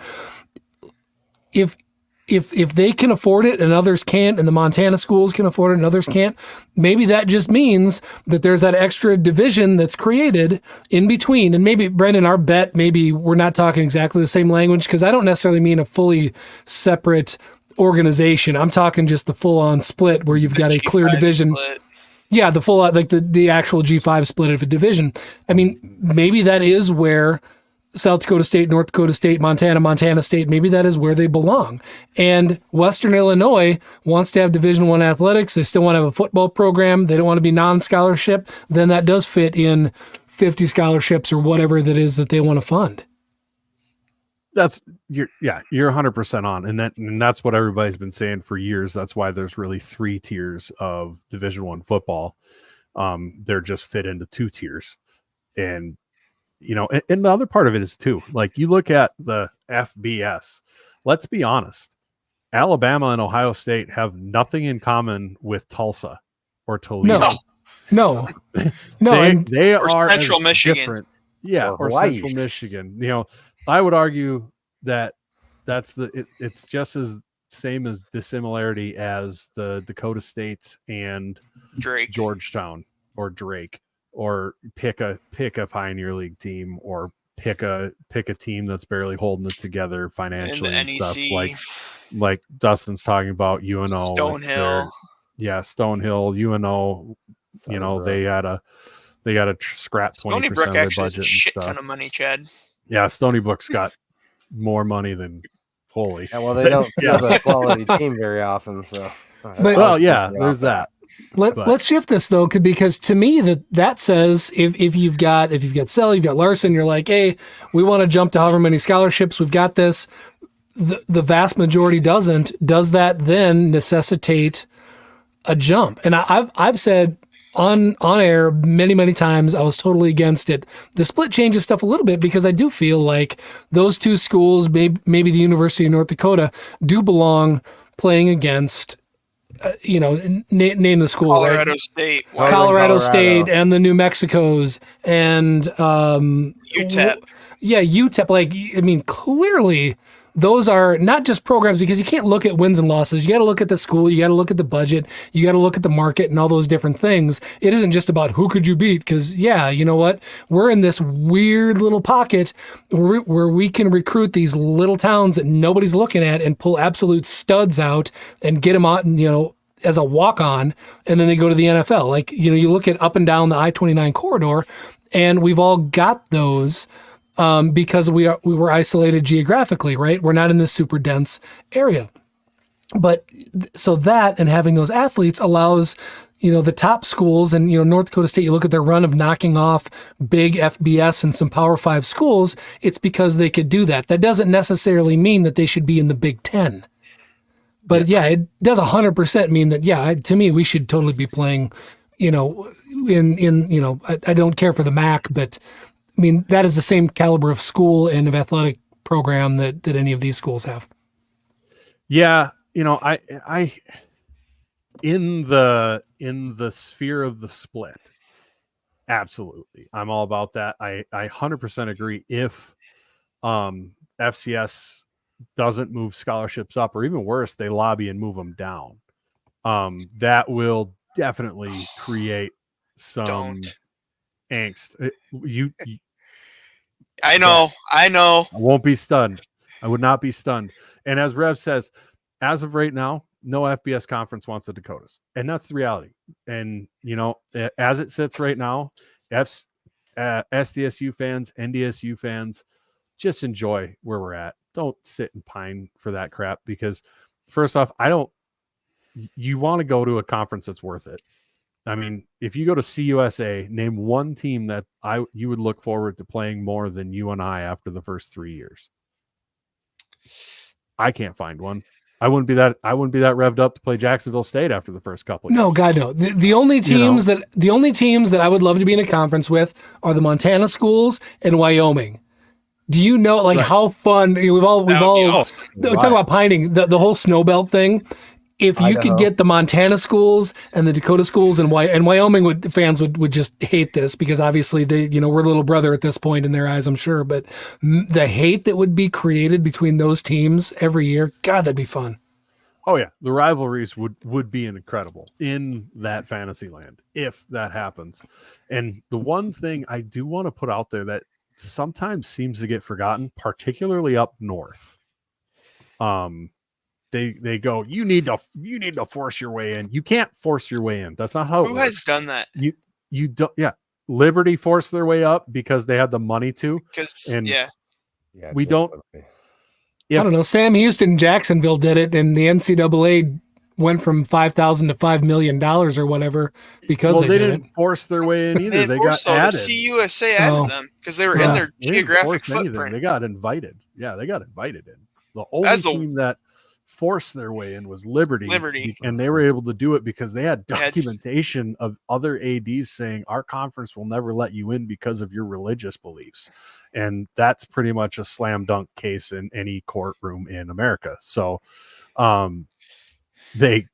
If they can afford it and others can't, and the Montana schools can afford it and others can't, maybe that just means that there's that extra division that's created in between. And maybe, Brendan, our bet, maybe we're not talking exactly the same language, because I don't necessarily mean a fully separate organization. I'm talking just the full-on split where you've got a clear division. Split. Yeah, the full, like the actual G5 split of a division. I mean, maybe that is where South Dakota State, North Dakota State, Montana State, maybe that is where they belong. And Western Illinois wants to have Division I athletics. They still want to have a football program. They don't want to be non-scholarship. Then that does fit in 50 scholarships or whatever that is that they want to fund. You're 100% on. And that's what everybody's been saying for years. That's why there's really 3 tiers of Division I football. They're just fit into 2 tiers. And and the other part of it is too, like, you look at the FBS, let's be honest, Alabama and Ohio State have nothing in common with Tulsa or Toledo. No. They are Central Michigan. Different. Yeah. Or Hawaii. Central Michigan. I would argue that it's just as same as dissimilarity as the Dakota States and Drake, Georgetown or Drake. Or pick a Pioneer League team, or pick a team that's barely holding it together financially and stuff, like Dustin's talking about. UNO, Stonehill, Stonehill, UNO. They had a scrap 20% of their budget and shit stuff. Ton of money, Chad. Yeah, Stony Brook's got more money than Holy. Yeah, well, they don't have a quality team very often, so. There's that. Let's shift this though, because to me that says if you've got Sell, you've got Larson, you're like, hey, we want to jump to however many scholarships, we've got this. The vast majority doesn't. Does that then necessitate a jump? And I've said on air many times I was totally against it. The split changes stuff a little bit because I do feel like those 2 schools, maybe the University of North Dakota, do belong playing against. Name the school. Colorado right? State, Colorado State, and the New Mexicos, and UTEP. UTEP. Clearly those are not just programs, because you can't look at wins and losses. You got to look at the school. You got to look at the budget. You got to look at the market and all those different things. It isn't just about who could you beat, because you know what? We're in this weird little pocket where we can recruit these little towns that nobody's looking at and pull absolute studs out and get them out, as a walk-on, and then they go to the NFL. Like, you look at up and down the I-29 corridor, and we've all got those. Because we were isolated geographically, right? We're not in this super dense area. But so that, and having those athletes allows, the top schools, and, North Dakota State, you look at their run of knocking off big FBS and some Power 5 schools, it's because they could do that. That doesn't necessarily mean that they should be in the Big Ten. But it does 100% mean that, to me, we should totally be playing, I don't care for the MAC, but that is the same caliber of school and of athletic program that any of these schools have. Yeah. I in the sphere of the split, absolutely. I'm all about that. I 100% agree. If FCS doesn't move scholarships up, or even worse, they lobby and move them down, that will definitely create some angst. I know. I won't be stunned. I would not be stunned. And as Rev says, as of right now, no FBS conference wants the Dakotas, and that's the reality. And as it sits right now, SDSU fans, NDSU fans, just enjoy where we're at. Don't sit and pine for that crap, because first off, you want to go to a conference that's worth it. If you go to CUSA, name one team that you would look forward to playing more than you and I after the first 3 years. I can't find one. I wouldn't be that revved up to play Jacksonville State after the first couple of years. No, God, no. The only teams that I would love to be in a conference with are the Montana schools and Wyoming. Do you know like how fun we've all awesome. talk about pining the whole snow belt thing? If you could get the Montana schools and the Dakota schools and Wyoming fans would just hate this because obviously we're little brother at this point in their eyes, I'm sure. But the hate that would be created between those teams every year, God, that'd be fun. Oh yeah, the rivalries would be incredible in that fantasy land if that happens. And the one thing I do want to put out there that sometimes seems to get forgotten, particularly up north. They go, you need to force your way in. You can't force your way in. That's not how it Who works. has done that? You don't. Yeah, Liberty forced their way up because they had the money to. We don't. I don't know. Sam Houston and Jacksonville did it, and the NCAA went from $5,000 to $5 million or whatever because they didn't force their way in either. They got added. The CUSA added them because they were in their geographic footprint. They got invited. Yeah, they got invited in. The only team that forced their way in was Liberty, and they were able to do it because they had documentation of other ADs saying our conference will never let you in because of your religious beliefs, and that's pretty much a slam dunk case in any courtroom in America. So they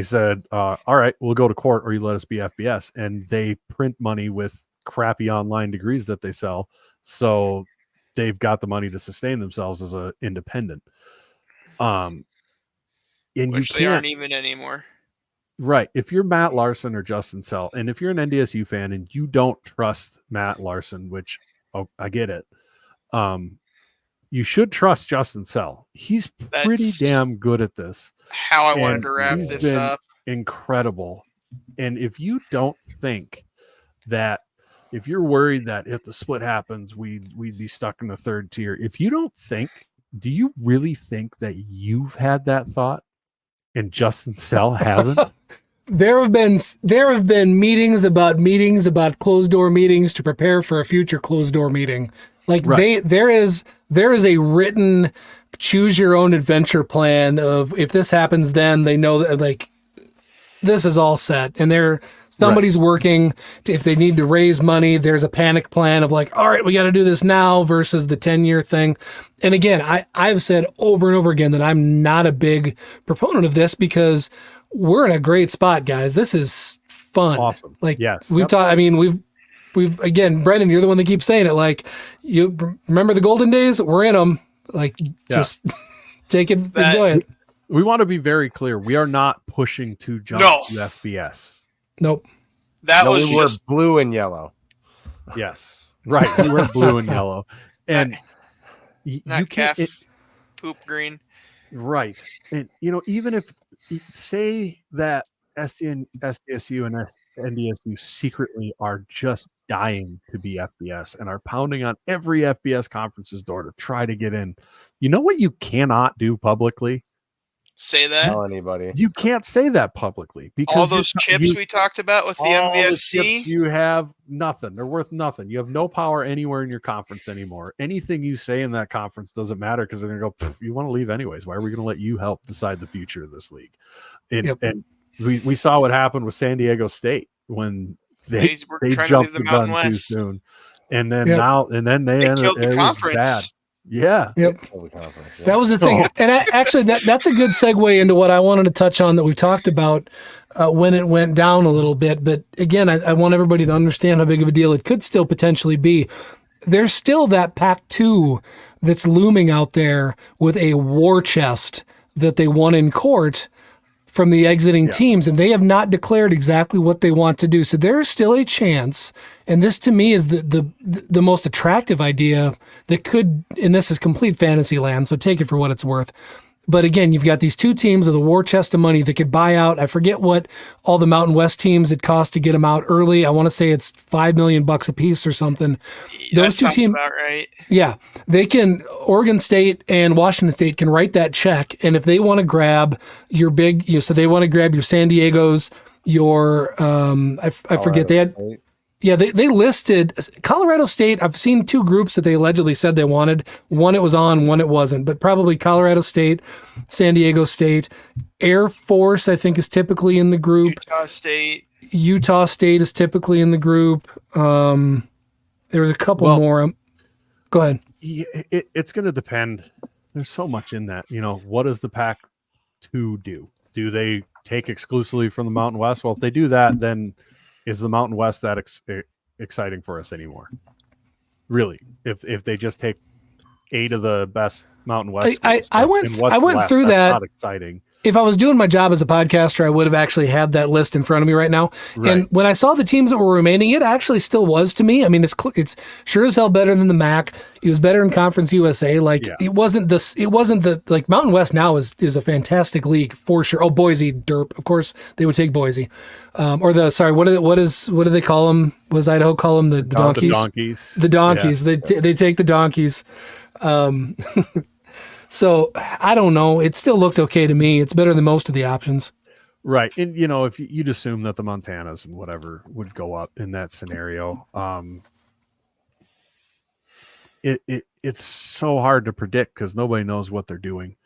said all right, we'll go to court or you let us be FBS, and they print money with crappy online degrees that they sell, so they've got the money to sustain themselves as an independent. And which they aren't even anymore. Right. If you're Matt Larson or Justin Sell, and if you're an NDSU fan and you don't trust Matt Larson, which I get it, you should trust Justin Sell. He's pretty damn good at this. How I wanted to wrap this up. Incredible. And if you don't think that, if you're worried that if the split happens, we'd be stuck in the third tier. If you don't think, do you really think that you've had that thought and Justin Sell hasn't? There have been meetings about closed door meetings to prepare for a future closed door meeting. Like there is a written choose your own adventure plan of if this happens, then they know that like this is all set, and somebody's working if they need to raise money. There's a panic plan of like, all right, we got to do this now versus the 10-year thing. And again, I've said over and over again that I'm not a big proponent of this because we're in a great spot, guys. This is fun. Awesome. Like yes, we've talked. I mean, we've again, Brendan, you're the one that keeps saying it. Like you remember the golden days? We're in them. Like just take it, enjoy it. We want to be very clear. We are not pushing to jump to FBS. Nope. We were blue and yellow. Yes. Right. We were blue and yellow. And not calf poop green. Right. And even if say that SDSU and NDSU secretly are just dying to be FBS and are pounding on every FBS conference's door to try to get in. You know what you cannot do publicly? Say that. Tell anybody. You can't say that publicly because all those chips we talked about with the MVFC. You have nothing. They're worth nothing. You have no power anywhere in your conference anymore. Anything you say in that conference doesn't matter because they're going to go, you want to leave anyways. Why are we going to let you help decide the future of this league? And we saw what happened with San Diego State when they jumped the gun too soon. And then they killed the conference. Bad. Yeah. Yep. That was the thing. And actually, that's a good segue into what I wanted to touch on that we talked about when it went down a little bit. But again, I want everybody to understand how big of a deal it could still potentially be. There's still that Pac-2 that's looming out there with a war chest that they won in court from the exiting teams, and they have not declared exactly what they want to do. So there is still a chance, and this to me is the most attractive idea that could, and this is complete fantasy land, so take it for what it's worth. But again, you've got these two teams with a war chest of money that could buy out. I forget what all the Mountain West teams it cost to get them out early. I want to say it's $5 million a piece or something. Those two teams, about right. Yeah, they can. Oregon State and Washington State can write that check, and if they want to grab your big, so they want to grab your San Diego's, your I forget they had. State. Yeah, they listed Colorado State. I've seen two groups that they allegedly said they wanted. One it was on, one it wasn't. But probably Colorado State, San Diego State, Air Force I think is typically in the group. Utah State is typically in the group. There was a couple more. Go ahead. It's going to depend. There's so much in that. What does the Pac-2 do? Do they take exclusively from the Mountain West? Well, if they do that, then is the Mountain West that exciting for us anymore? Really? If they just take 8 of the best Mountain West schools, I went through that's that. not exciting. If I was doing my job as a podcaster, I would have actually had that list in front of me right now. Right. And when I saw the teams that were remaining, it actually still was to me. I mean, it's sure as hell better than the MAC. It was better in Conference USA. It wasn't the Mountain West now is a fantastic league for sure. Oh, Boise, derp. Of course they would take Boise. What do they call them? What does Idaho call them? The donkeys? The donkeys. The donkeys. Yeah. They take the donkeys. So I don't know. It still looked okay to me. It's better than most of the options. Right. And, if you'd assume that the Montanas and whatever would go up in that scenario, it's so hard to predict because nobody knows what they're doing.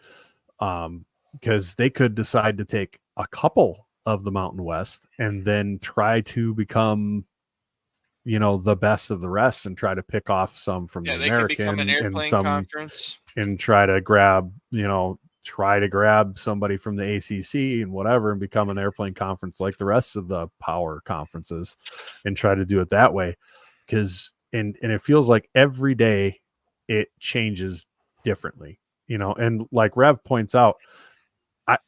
Because they could decide to take a couple of the Mountain West and then try to become, the best of the rest and try to pick off some from the American could become an airplane conference and try to grab somebody from the ACC and whatever and become an airplane conference like the rest of the power conferences and try to do it that way. Because and it feels like every day it changes differently, and like Rev points out,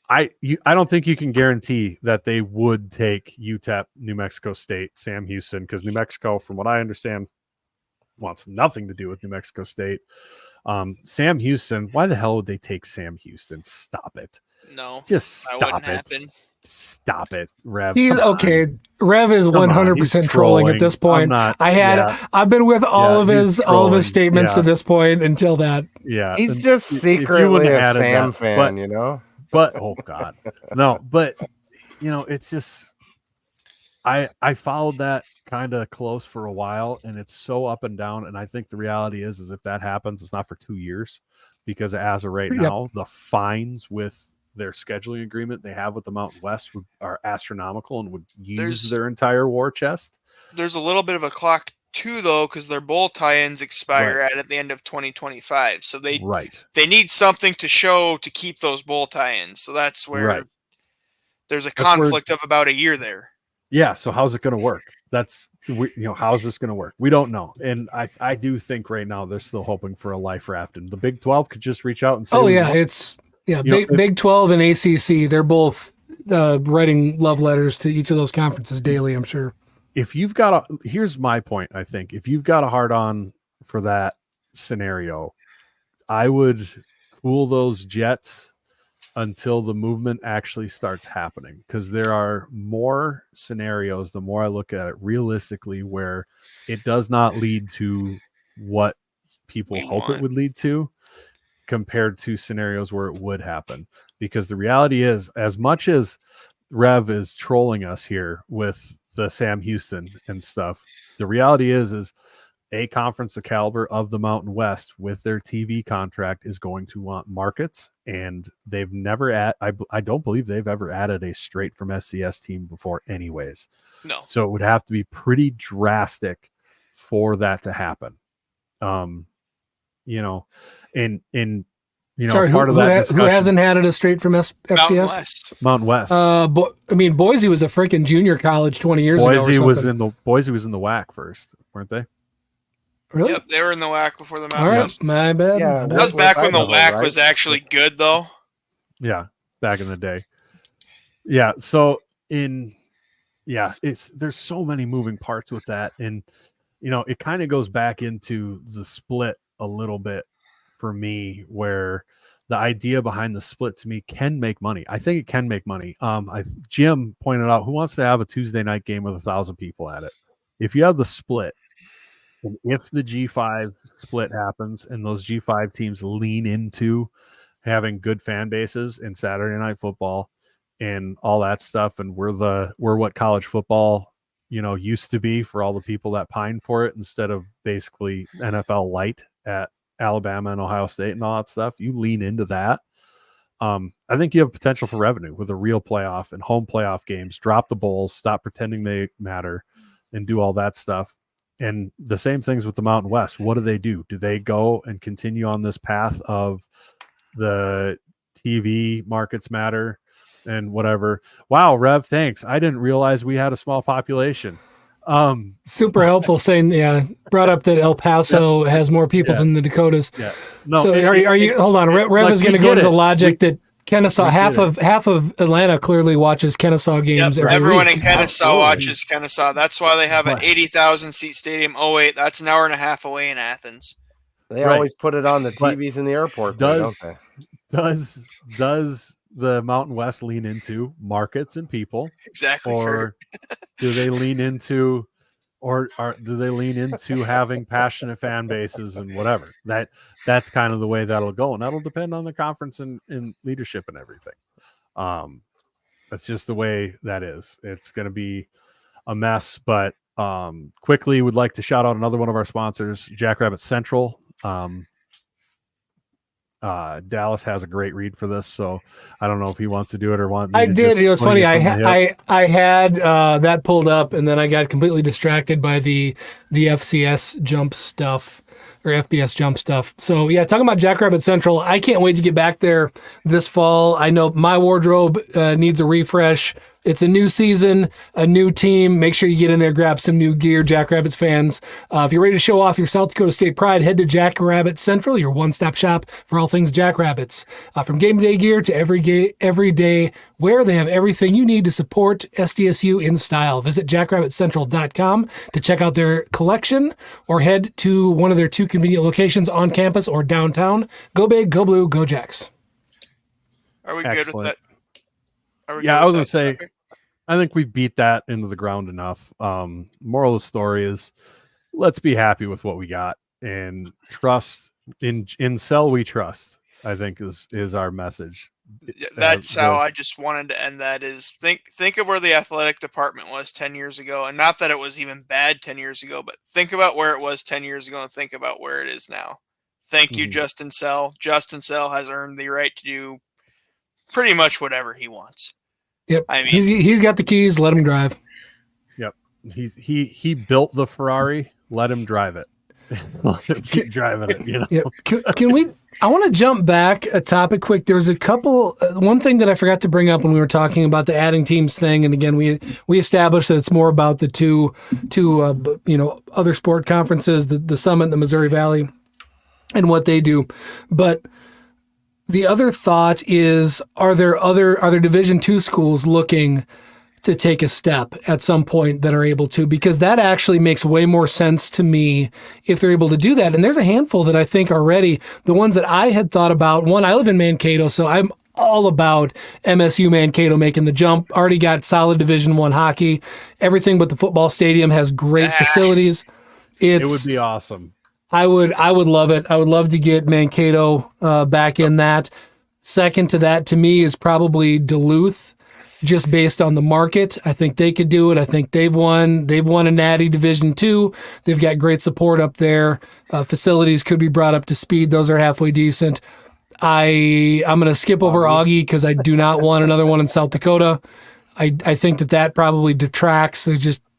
I don't think you can guarantee that they would take UTEP, New Mexico State, Sam Houston, because New Mexico, from what I understand, wants nothing to do with New Mexico State. Sam Houston, why the hell would they take Sam Houston? Stop it. No. Just stop it. Happen. Stop it, Rev. He's okay. Rev is 100% trolling at this point. I've been with all of his statements to this point until that. Yeah. He's just secretly a Sam fan, But oh God, no. But it's just I followed that kind of close for a while, and it's so up and down. And I think the reality is if that happens, it's not for 2 years, because as of right now, the fines with their scheduling agreement they have with the Mountain West are astronomical and would use their entire war chest. There's a little bit of a clock too, though, because their bowl tie-ins expire at the end of 2025. So they need something to show to keep those bowl tie-ins. So that's where there's a conflict of about a year there. Yeah. So how's it going to work? How's this going to work? We don't know. And I do think right now they're still hoping for a life raft, and the Big 12 could just reach out and say, Big 12 and ACC, they're both writing love letters to each of those conferences daily, I'm sure. If you've got here's my point, I think. If you've got a hard on for that scenario, I would cool those jets until the movement actually starts happening, because there are more scenarios, the more I look at it realistically, where it does not lead to what people hope it would lead to, compared to scenarios where it would happen. Because the reality is, as much as Rev is trolling us here with the Sam Houston and stuff, the reality is a conference the caliber of the Mountain West with their TV contract is going to want markets, and they've never I don't believe they've ever added a straight from FCS team before anyways. No. So it would have to be pretty drastic for that to happen. Sorry, part of that discussion, who hasn't had it a straight from FCS? Mountain West. Boise was a freaking junior college 20 years ago. Boise was in the WAC first, weren't they? Really? Yep, they were in the WAC before the Mountain All right, West. my bad. Yeah, That was back when the WAC was actually good, though. Yeah, back in the day. Yeah, so there's so many moving parts with that, and it kind of goes back into the split a little bit for me, where the idea behind the split to me can make money. I think it can make money. Jim pointed out, who wants to have a Tuesday night game with 1,000 people at it? If you have the split, and if the G5 split happens and those G5 teams lean into having good fan bases in Saturday night football and all that stuff, and we're what college football used to be for all the people that pine for it, instead of basically NFL light at Alabama and Ohio State and all that stuff, you lean into that. I think you have potential for revenue with a real playoff and home playoff games. Drop the bowls, stop pretending they matter, and do all that stuff. And the same things with the Mountain West. What do? Do they go and continue on this path of the TV markets matter and whatever? Wow, Rev, thanks. I didn't realize we had a small population. Super helpful saying, brought up that El Paso has more people than the Dakotas. Yeah. No, so are you hold on, Rev like, is going to go to the logic that Kennesaw, half of Atlanta clearly watches Kennesaw games every everyone week. in Kennesaw watches Kennesaw. That's why they have an 80,000 seat stadium. Oh wait, that's an hour and a half away in Athens. They always put it on the TVs in the airport, don't they? Does the Mountain West lean into markets and people? Exactly. Or do they lean into having passionate fan bases and whatever? That's kind of the way that'll go, and that'll depend on the conference and leadership and everything. That's just the way that is. It's going to be a mess, but quickly would like to shout out another one of our sponsors, Jackrabbit Central. Dallas has a great read for this, so I don't know if he wants to do it or want me I to did. It was funny. I had that pulled up, and then I got completely distracted by the FCS jump stuff or FBS jump stuff. So yeah, talking about Jackrabbit Central, I can't wait to get back there this fall. I know my wardrobe needs a refresh. It's a new season, a new team. Make sure you get in there, grab some new gear, Jackrabbits fans. If you're ready to show off your South Dakota State pride, head to Jackrabbit Central, your one-stop shop for all things Jackrabbits. From game day gear to everyday wear, they have everything you need to support SDSU in style. Visit jackrabbitcentral.com to check out their collection or head to one of their 2 convenient locations on campus or downtown. Go big, go blue, go Jacks. Are we good with that? I was going to say, I think we beat that into the ground enough. Moral of the story is, let's be happy with what we got and trust in Cell we trust, I think is our message. That's how I just wanted to end that is think of where the athletic department was 10 years ago, and not that it was even bad 10 years ago, but think about where it was 10 years ago and think about where it is now. Thank you, Justin Cell. Justin Cell has earned the right to do pretty much whatever he wants. Yep. I mean, he's got the keys. Let him drive. Yep. He built the Ferrari. Let him drive it. Keep driving it. You know? Yep. Can we? I want to jump back a topic quick. There's a couple. One thing that I forgot to bring up when we were talking about the adding teams thing, and again, we established that it's more about the two other sport conferences, the Summit and the Missouri Valley, and what they do, but. The other thought is, are there Division II schools looking to take a step at some point that are able to? Because that actually makes way more sense to me if they're able to do that. And there's a handful that I think already, the ones that I had thought about. One, I live in Mankato, so I'm all about MSU Mankato making the jump. Already got solid Division I hockey. Everything but the football stadium has great facilities. It would be awesome. I would love it. I would love to get Mankato back in that. Second to that, to me, is probably Duluth, just based on the market. I think they could do it. I think they've won a Natty Division II. They've got great support up there. Facilities could be brought up to speed. Those are halfway decent. I'm going to skip over Augie because I do not want another one in South Dakota. I think that probably detracts.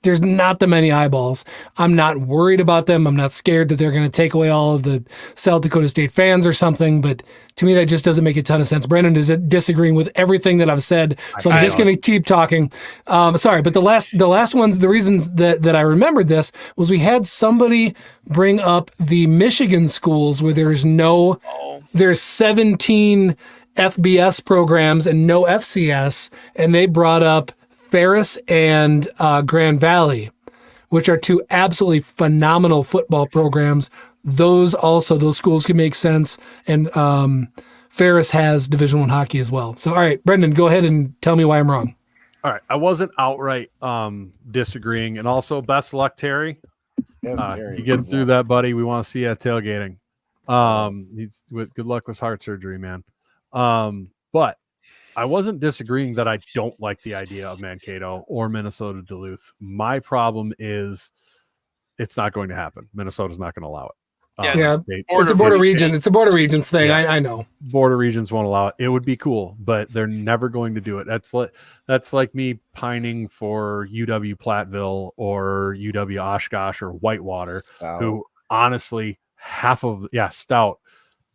There's not that many eyeballs. I'm not worried about them. I'm not scared that they're going to take away all of the South Dakota State fans or something, but to me, that just doesn't make a ton of sense. Brandon is disagreeing with everything that I've said, so I'm just going to keep talking. Sorry, but the last ones, the reasons that I remembered this was we had somebody bring up the Michigan schools where there's 17 FBS programs and no FCS, and they brought up Ferris and Grand Valley, which are 2 absolutely phenomenal football programs. Those schools can make sense. And Ferris has Division I hockey as well. So, all right, Brendan, go ahead and tell me why I'm wrong. All right. I wasn't outright disagreeing. And also, best of luck, Terry. Yes, Terry. You get through that, buddy. We want to see you at tailgating. Good luck with heart surgery, man. But I wasn't disagreeing that I don't like the idea of Mankato or Minnesota Duluth. My problem is it's not going to happen. Minnesota's not going to allow it. Yeah, they- it's a border region. It's a border regions thing. Yeah. I know. border regions won't allow it. It would be cool, but they're never going to do it. That's like me pining for UW Platteville or UW Oshkosh or Whitewater, who honestly Stout.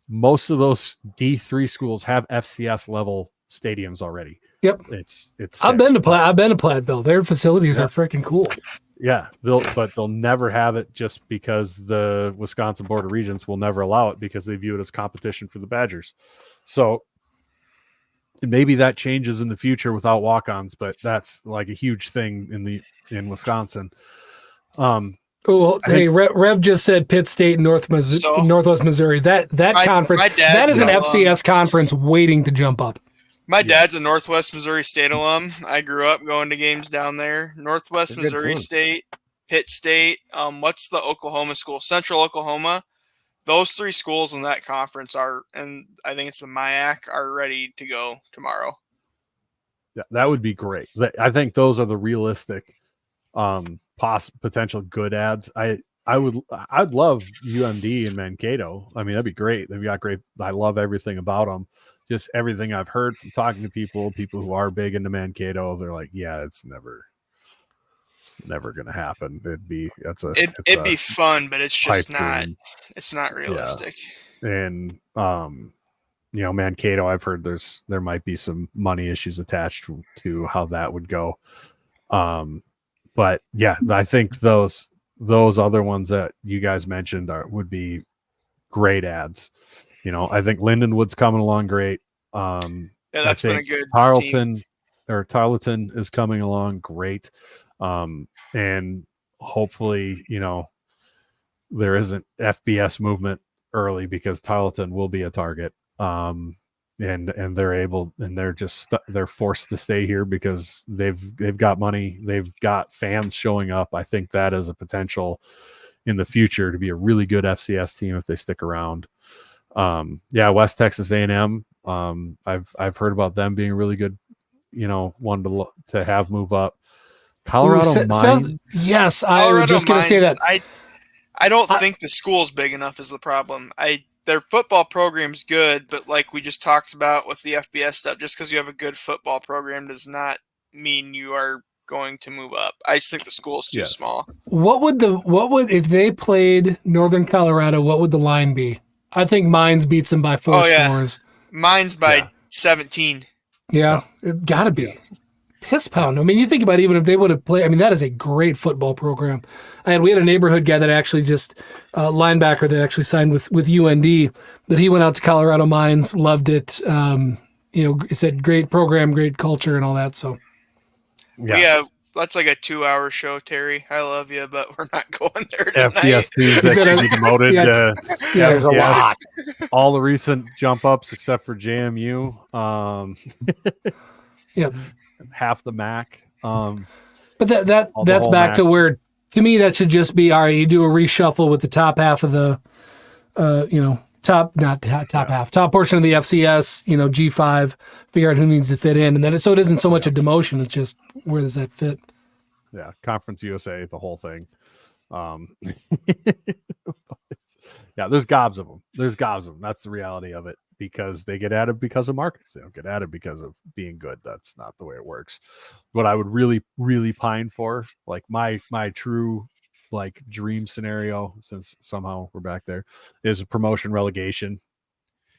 Most of those D3 schools have FCS level stadiums already. Yep, it's. I've been to Platteville. Their facilities are freaking cool. Yeah, they'll never have it just because the Wisconsin Board of Regents will never allow it because they view it as competition for the Badgers. So maybe that changes in the future without walk-ons, but that's like a huge thing in Wisconsin. Rev just said Pitt State and Northwest Missouri. That conference, that is an FCS conference waiting to jump up. My dad's a Northwest Missouri State alum. I grew up going to games down there. Northwest Missouri State, Pitt State. What's the Oklahoma school? Central Oklahoma. Those three schools in that conference and I think it's the MIAC, are ready to go tomorrow. Yeah, that would be great. I think those are the realistic, potential good ads. I'd love UMD and Mankato. I mean, that'd be great. They've got great. I love everything about them. Just everything I've heard from talking to people who are big into Mankato, they're like, yeah, it's never going to happen. It'd be fun, but it's just not. It's not realistic. Yeah. And Mankato, I've heard there might be some money issues attached to how that would go. But yeah, I think those other ones that you guys mentioned would be great ads. I think Lindenwood's coming along great. That's been a good Tarleton is coming along great. And hopefully, there isn't FBS movement early because Tarleton will be a target. And they're forced to stay here because they've got money, they've got fans showing up. I think that is a potential in the future to be a really good FCS team if they stick around. West Texas A&M. I've heard about them being really good, one to have move up. Colorado Mines. Yes, I was just going to say that. I don't think the school's big enough is the problem. Their football program's good, but like we just talked about with the FBS stuff, just because you have a good football program does not mean you are going to move up. I just think the school's too small. What would if they played Northern Colorado? What would the line be? I think Mines beats them by 4 scores. Mines by 17. Yeah, it got to be. Piss pound. I mean, you think about it, even if they would have played, I mean, that is a great football program. We had a neighborhood guy that actually linebacker that actually signed with UND, that he went out to Colorado Mines, loved it. He said great program, great culture and all that. So, yeah. That's like a 2-hour show, Terry. I love you, but we're not going there tonight. FBS teams that can be demoted. There's a lot. All the recent jump ups except for JMU. Half the MAC. But that's back MAC. To where, to me, that should just be, all right, you do a reshuffle with the top half of the, top portion of the FCS, G5, figure out who needs to fit in. And then it isn't so much a demotion. It's just, where does that fit? Yeah. Conference USA, the whole thing. There's gobs of them. That's the reality of it, because they get added because of markets. They don't get added because of being good. That's not the way it works. What I would really, really pine for, like my true dream scenario, since somehow we're back there, is a promotion relegation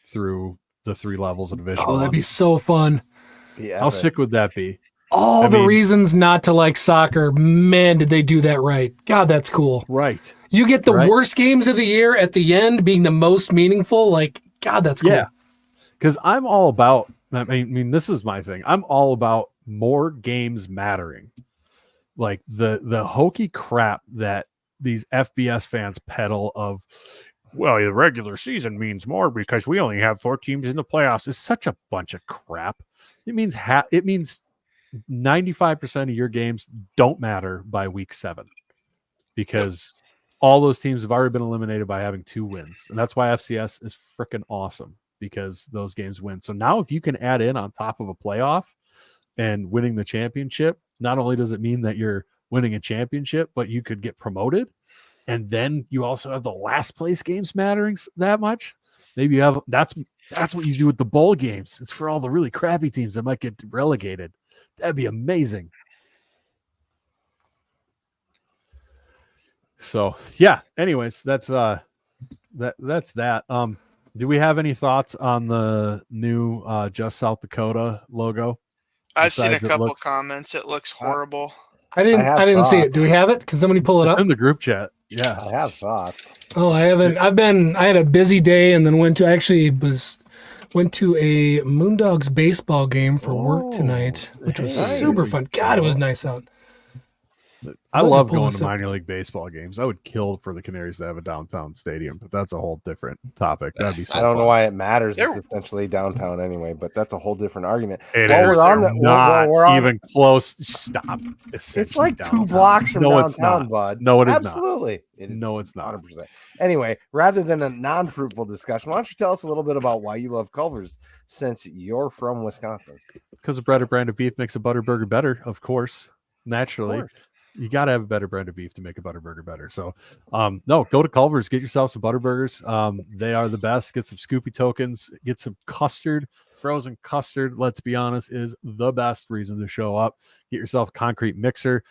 through the 3 levels of Division 1. That'd be so fun. How sick would that be? All the reasons not to like soccer, man, did they do that right. God, that's cool. Right. You get the worst games of the year at the end being the most meaningful. God, that's cool. Yeah. Because I'm all about, I mean, this is my thing. I'm all about more games mattering. Like the hokey crap that these FBS fans peddle of, well, the regular season means more because we only have 4 teams in the playoffs, is such a bunch of crap. It means 95% of your games don't matter by week 7 because all those teams have already been eliminated by having 2 wins. And that's why FCS is freaking awesome, because those games win. So now if you can add in on top of a playoff and winning the championship, not only does it mean that you're winning a championship, but you could get promoted. and then you also have the last place games mattering that much. Maybe you have that's what you do with the bowl games. It's for all the really crappy teams that might get relegated. That'd be amazing. So yeah. Anyways, that's that. Do we have any thoughts on the new Just South Dakota logo? I've seen a Besides, couple comments. It looks horrible. I didn't see it. Do we have it? Can somebody pull it It's up? in the group chat. Yeah. I have thoughts. Oh, I haven't. I had a busy day and then went to a Moondogs baseball game for work tonight, which was Hey. super fun. God, it was nice out. I Let me love pull going this to up. minor league baseball games. I would kill for the Canaries to have a downtown stadium, but that's a whole different topic. That'd be so I don't know fun. why it matters. There- It's essentially downtown anyway, but that's a whole different argument. It While is we're on the- not we're on- even close. Stop. It's like Essentially 2 blocks from No, it's downtown, not. bud. No, it is not. Absolutely. It is No, it's not. 100%. Anyway, rather than a non-fruitful discussion, why don't you tell us a little bit about why you love Culver's since you're from Wisconsin? Because a better brand of beef makes a butter burger better, of course. Naturally. Of course. You got to have a better brand of beef to make a butter burger better. So, no, go to Culver's, get yourself some butter burgers. They are the best. Get some Scoopy tokens, get some custard. Frozen custard, let's be honest, is the best reason to show up. Get yourself a concrete mixer.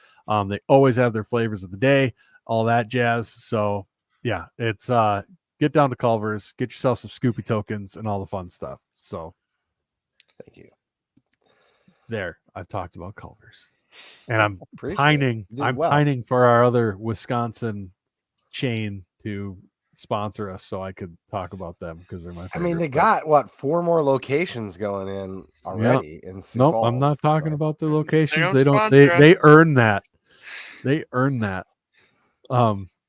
They always have their flavors of the day, all that jazz. So, yeah, it's get down to Culver's, get yourself some Scoopy tokens and all the fun stuff. So, Thank you. there, I've talked about Culver's. And I'm Appreciate it. pining. You did I'm well. pining for our other Wisconsin chain to sponsor us, so I could talk about them because they're my favorite. I mean, they but- got what 4 more locations going in already. In Sioux Nope, Falls, I'm not talking so. about the locations. don't They don't. sponsor us. They earn that. They earn that.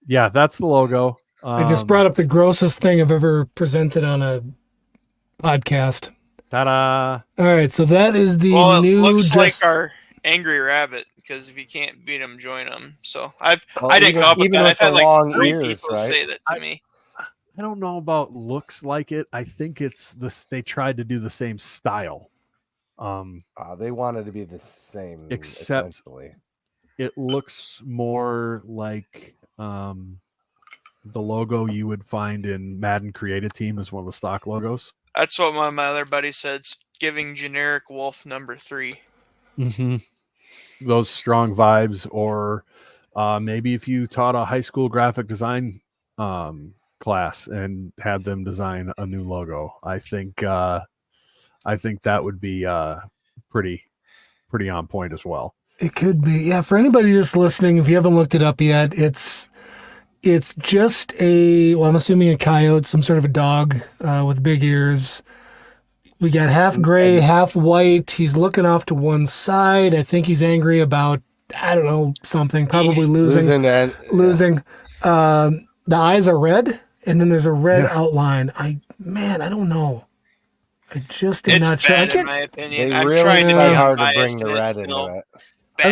Yeah, that's the logo. I just brought up the grossest thing I've ever presented on a podcast. Ta-da! All right, so that is the Well, it new. looks like Just- our angry rabbit because if you can't beat them, join them. So I Well, didn't even- come up with even that. with I've had the long like 3 ears, people right? say that to me. I don't know about looks like it. I think it's this. They tried to do the same style. They wanted to be the same, Except- essentially. It looks more like the logo you would find in Madden Create a Team as one of the stock logos. That's what my other buddy said. It's giving generic wolf number 3. Mm-hmm. Those strong vibes, or maybe if you taught a high school graphic design class and had them design a new logo, I think that would be pretty on point as well. It could be. Yeah, for anybody just listening, if you haven't looked it up yet, it's just I'm assuming a coyote, some sort of a dog with big ears. We got half gray, half white. He's looking off to one side. I think he's angry about, I don't know, something, probably losing. Losing. The eyes are red, and then there's a red outline. I don't know. I just am It's not sure. I bad in can't, my opinion. They I'm really trying to try be hard to unbiased, bring the and red it's into still it. bad. I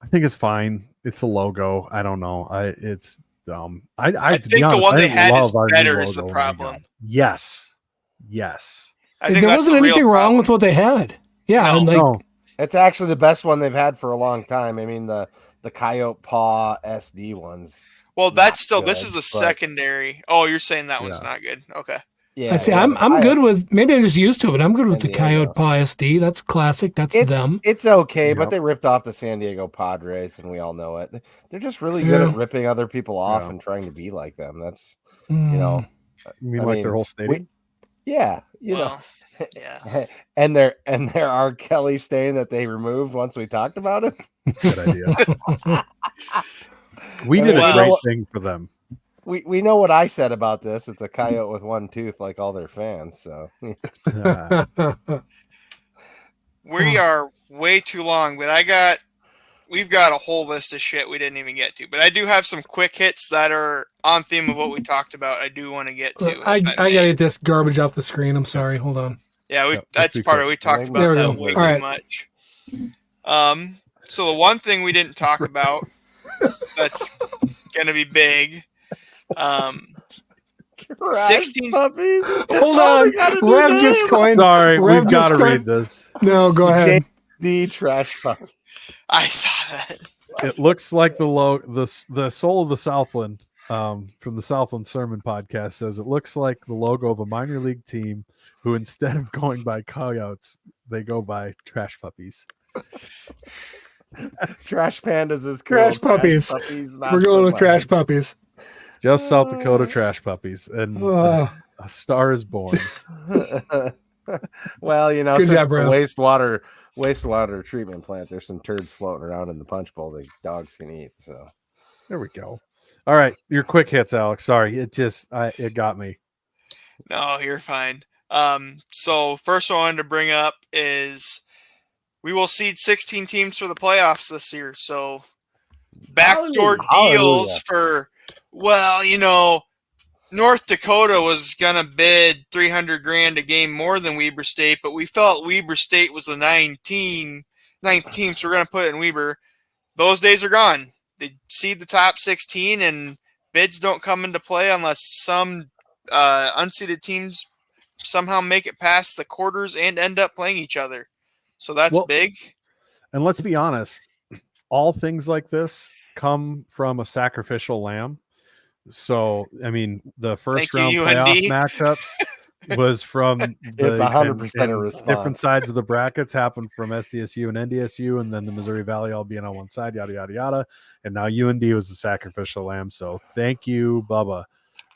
think it's fine. It's a logo. I don't know. It's dumb. I think the one they had is better is the Oh my problem. God. Yes. I think there that's wasn't the real anything wrong problem. with what they had. Yeah, No. and like, No. It's actually the best one they've had for a long time. I mean, the coyote paw SD ones. Well, that's still. This good, is the but- secondary. Oh, you're saying that one's Yeah. not good. Okay. Yeah, I see. yeah, I'm the good with. Maybe I'm just used to it. I'm good with the San Diego. Coyote Paw SD. That's classic. That's them. It's okay, but Yep. they ripped off the San Diego Padres, and we all know it. They're just really good Yeah. at ripping other people off Yeah. and trying to be like them. That's Mm. you know, You mean I like mean, their whole stadium? yeah, Well, yeah. know, and their R. Kelly stain that they removed once we talked about it. Good idea. We I did mean, a you know great what- thing for them. We know what I said about this. It's a coyote with one tooth, like all their fans. So We are way too long, but we've got a whole list of shit we didn't even get to. But I do have some quick hits that are on theme of what we talked about. I do want to get to. I if gotta may. get this garbage off the screen. I'm sorry. Hold on. Yeah, Yeah, let's that's be part of quick. it. We talked There about we that go. way All too right. much. So the one thing we didn't talk about that's gonna be big. 16 puppies. Hold Oh, on. they got a new Rev just name. coined. Sorry, Rev we've got just to coined- read this. No, go ahead. JD trash puppy. I saw that. It looks like the soul of the Southland from the Southland Sermon podcast says it looks like the logo of a minor league team who instead of going by coyotes, they go by trash puppies. Trash pandas is cool. Trash puppies. Not We're going so with much. trash puppies. Just South Dakota trash puppies. And Oh, a star is born. Well, you know, Good since job, the bro. wastewater treatment plant, there's some turds floating around in the punch bowl that dogs can eat. So There we go. All right, your quick hits, Alex. Sorry, it got me. No, you're fine. So first one I wanted to bring up is we will seed 16 teams for the playoffs this year. So backdoor deals for, well, you know, North Dakota was gonna bid $300,000 a game more than Weber State, but we felt Weber State was the ninth team, so we're gonna put it in Weber. Those days are gone. They seed the top 16, and bids don't come into play unless some unseeded teams somehow make it past the quarters and end up playing each other. So that's big. And let's be honest, all things like this come from a sacrificial lamb. So, I mean, the first round playoff matchups was from it's 100% a response. Different sides of the brackets happened from SDSU and NDSU, and then the Missouri Valley all being on one side, yada, yada, yada. And now UND was the sacrificial lamb. So thank you, Bubba.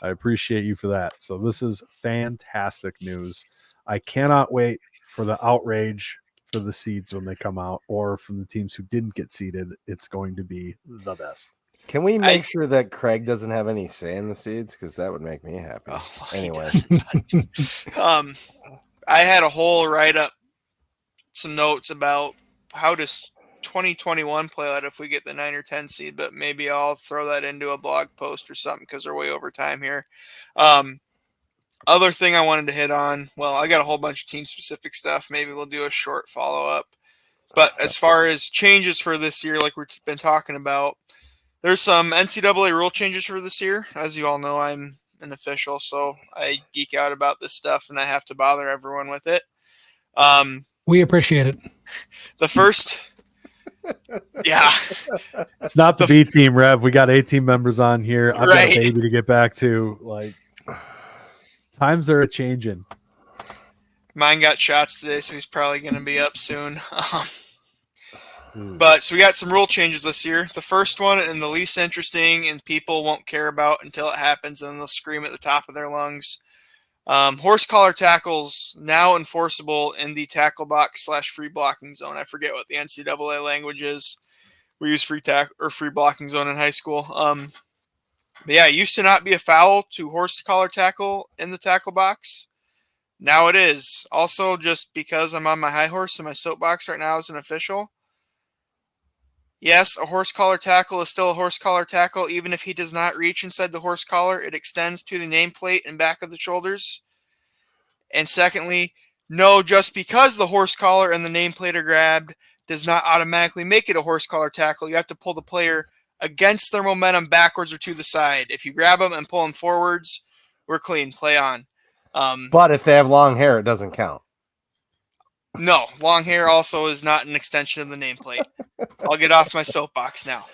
I appreciate you for that. So this is fantastic news. I cannot wait for the outrage for the seeds when they come out, or from the teams who didn't get seeded. It's going to be the best. Can we make sure that Craig doesn't have any say in the seeds? Because that would make me happy. Anyway. I had a whole write-up, some notes about how does 2021 play out if we get the 9 or 10 seed, but maybe I'll throw that into a blog post or something because we're way over time here. Other thing I wanted to hit on, well, I got a whole bunch of team-specific stuff. Maybe we'll do a short follow-up. But as far as changes for this year, like we've been talking about, there's some NCAA rule changes for this year. As you all know, I'm an official, so I geek out about this stuff, and I have to bother everyone with it. We appreciate it. The first, yeah. It's not the B team, Rev. We got 18 members on here. I've got a baby to get back to. Like, times are a-changing. Mine got shots today, so he's probably going to be up soon. But so we got some rule changes this year. The first one, and the least interesting, and people won't care about until it happens, and they'll scream at the top of their lungs. Horse collar tackles now enforceable in the tackle box / free blocking zone. I forget what the NCAA language is. We use free blocking zone in high school. But yeah, it used to not be a foul to horse collar tackle in the tackle box. Now it is. Also, just because I'm on my high horse in my soapbox right now as an official. Yes, a horse collar tackle is still a horse collar tackle, even if he does not reach inside the horse collar. It extends to the nameplate and back of the shoulders. And secondly, no, just because the horse collar and the nameplate are grabbed does not automatically make it a horse collar tackle. You have to pull the player against their momentum backwards or to the side. If you grab them and pull them forwards, we're clean. Play on. But if they have long hair, it doesn't count. No, long hair also is not an extension of the nameplate. I'll get off my soapbox now.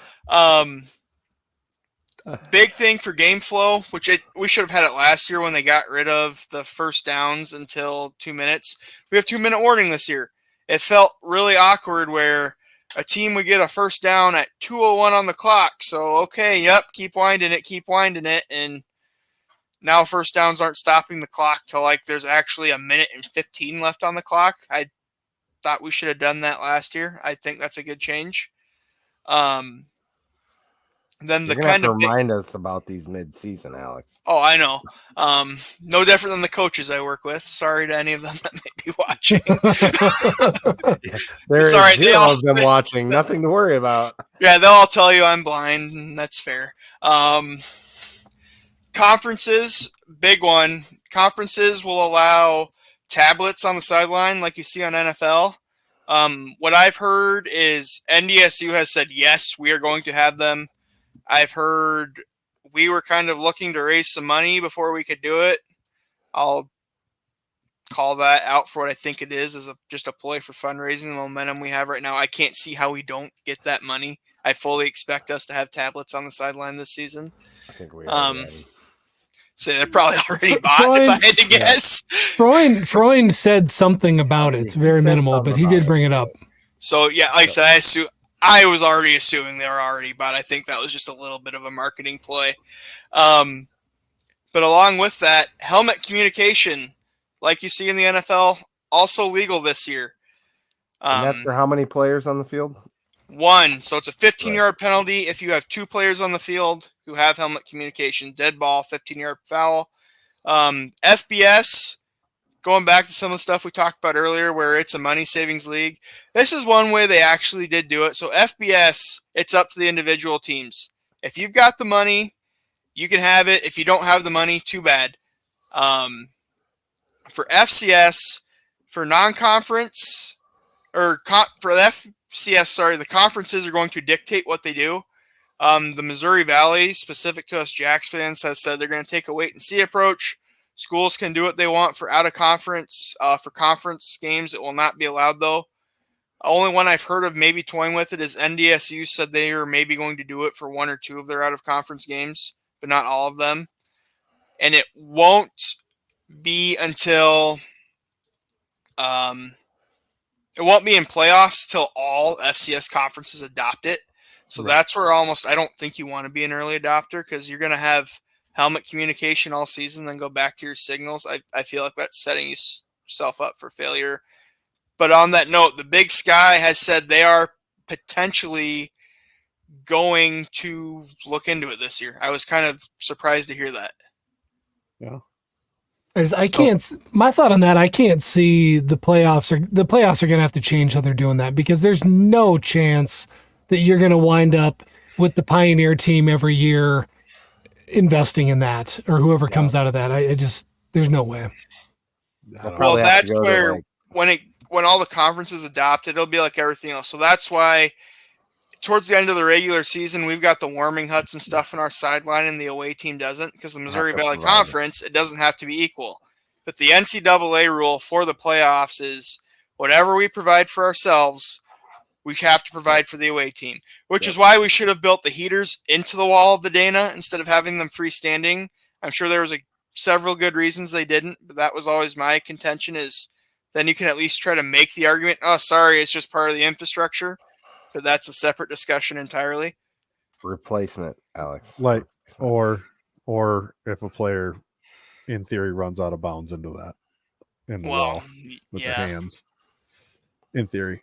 Big thing for game flow, which we should have had it last year when they got rid of the first downs until 2 minutes. We have 2-minute warning this year. It felt really awkward where a team would get a first down at 2:01 on the clock. So, okay, yep, keep winding it. And now first downs aren't stopping the clock till like there's actually 1:15 left on the clock. I thought we should have done that last year. I think that's a good change. Then You're the kind of remind us about these mid-season, Alex. Oh, I know. No different than the coaches I work with. Sorry to any of them that may be watching. There's all right. Zero of them watching. Nothing to worry about. Yeah, they'll all tell you I'm blind, and that's fair. Conferences, big one. Conferences will allow tablets on the sideline like you see on NFL. What I've heard is NDSU has said, yes, we are going to have them. I've heard we were kind of looking to raise some money before we could do it. I'll call that out for what I think it is, as just a ploy for fundraising, the momentum we have right now. I can't see how we don't get that money. I fully expect us to have tablets on the sideline this season. I think we are ready. So they're probably already bought, if I had to guess. Freund said something about it. It's very minimal, but he did bring it up. So, yeah, like I said, I was already assuming they were already bought. I think that was just a little bit of a marketing ploy. But along with that, helmet communication, like you see in the NFL, also legal this year. And that's for how many players on the field? 1. So it's a 15-yard penalty if you have 2 players on the field who have helmet communication. Dead ball, 15-yard foul. FBS, going back to some of the stuff we talked about earlier where it's a money savings league, this is one way they actually did do it. So FBS, it's up to the individual teams. If you've got the money, you can have it. If you don't have the money, too bad. For FCS, for non-conference, for the FCS, the conferences are going to dictate what they do. The Missouri Valley, specific to us Jacks fans, has said they're going to take a wait-and-see approach. Schools can do what they want for out-of-conference. For conference games, it will not be allowed, though. The only one I've heard of maybe toying with it is NDSU said they are maybe going to do it for 1 or 2 of their out-of-conference games, but not all of them. And it won't be until it won't be in playoffs till all FCS conferences adopt it. So that's where I don't think you want to be an early adopter because you're going to have helmet communication all season, then go back to your signals. I feel like that's setting yourself up for failure. But on that note, the Big Sky has said they are potentially going to look into it this year. I was kind of surprised to hear that. Yeah. My thought on that, I can't see the playoffs are going to have to change how they're doing that because there's no chance that you're going to wind up with the Pioneer team every year investing in that or whoever comes out of that. There's no way. Well, that's where when all the conferences adopt it, it'll be like everything else. So that's why towards the end of the regular season, we've got the warming huts and stuff on our sideline, and the away team doesn't because the Missouri Valley Conference, it doesn't have to be equal. But the NCAA rule for the playoffs is whatever we provide for ourselves, we have to provide for the away team, which is why we should have built the heaters into the wall of the Dana instead of having them freestanding. I'm sure there was several good reasons they didn't, but that was always my contention is then you can at least try to make the argument, oh, sorry, it's just part of the infrastructure. But that's a separate discussion entirely. Replacement, Alex. Or if a player in theory runs out of bounds into that wall with the hands. In theory.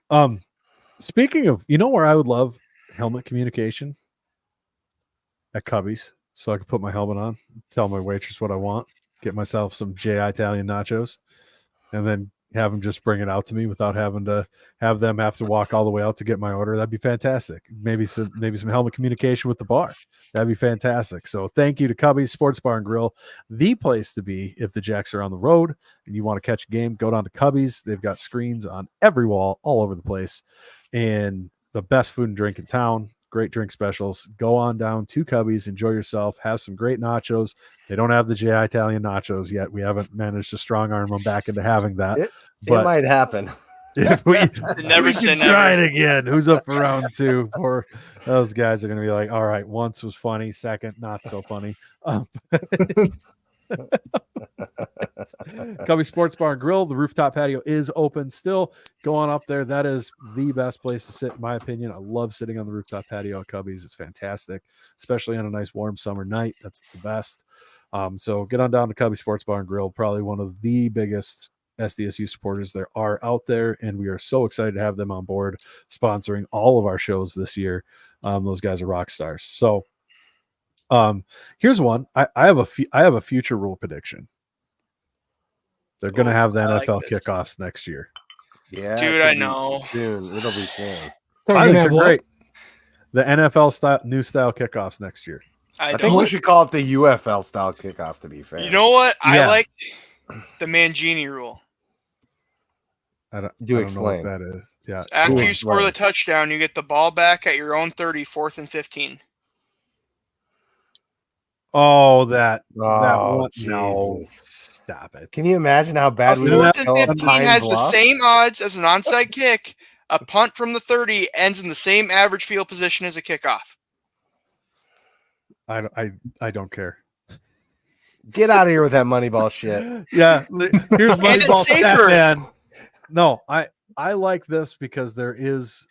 Speaking of, where I would love helmet communication? At Cubby's. So I could put my helmet on, tell my waitress what I want, get myself some J.I. Italian nachos, and then have them just bring it out to me without having to have them have to walk all the way out to get my order. That'd be fantastic. Maybe some helmet communication with the bar. That'd be fantastic. So thank you to Cubby's Sports Bar and Grill, the place to be if the Jacks are on the road and you want to catch a game. Go down to Cubby's. They've got screens on every wall, all over the place, and the best food and drink in town. Great drink specials. Go on down to Cubby's, enjoy yourself, have some great nachos. They don't have the J.I. Italian nachos yet. We haven't managed to strong arm them back into having that. It might happen. If we never can try it again. Who's up for round 2? Or those guys are going to be like, all right, once was funny, second, not so funny. Cubby Sports Bar and Grill, the rooftop patio is open still. Go on up there. That is the best place to sit, in my opinion. I love sitting on the rooftop patio at Cubby's. It's fantastic, especially on a nice warm summer night. That's the best. So get on down to Cubby Sports Bar and Grill, probably one of the biggest SDSU supporters there are out there, and we are so excited to have them on board sponsoring all of our shows this year. Those guys are rock stars. So here's one. I have a future rule prediction. They're going to have the NFL kickoffs next year. Yeah, dude, I know. Soon. It'll be soon. I think they're great. The NFL new style kickoffs next year. I think we should call it the UFL style kickoff, to be fair. You know what? I like the Mangini rule. I don't know what that is. Yeah. After you score the touchdown, you get the ball back at your own 30, 4th and 15. Oh, that one. No, stop it. Can you imagine how bad we 4th and 15 has the same odds as an onside kick. A punt from the 30 ends in the same average field position as a kickoff. I don't care. Get out of here with that Moneyball shit. Yeah, here's Moneyball safer. stat man. No, I like this because there is,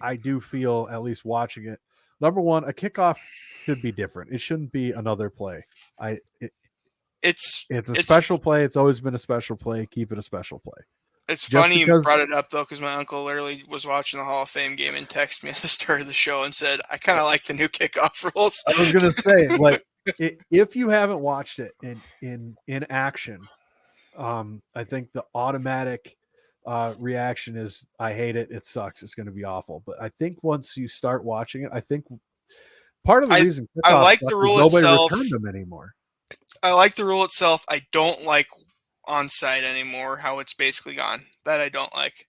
I do feel, at least watching it, number one, a kickoff should be different. It shouldn't be another play. It's a special play. It's always been a special play. Keep it a special play. It's funny you brought it up, though, because my uncle literally was watching the Hall of Fame game and texted me at the start of the show and said, I kind of like the new kickoff rules. I was going to say, like, if you haven't watched it in action, I think the automatic reaction is, I hate it. It sucks. It's going to be awful. But I think once you start watching it, I think part of the reason I like the rule itself. Nobody returned them anymore. I like the rule itself. I don't like onside anymore, how it's basically gone. That I don't like.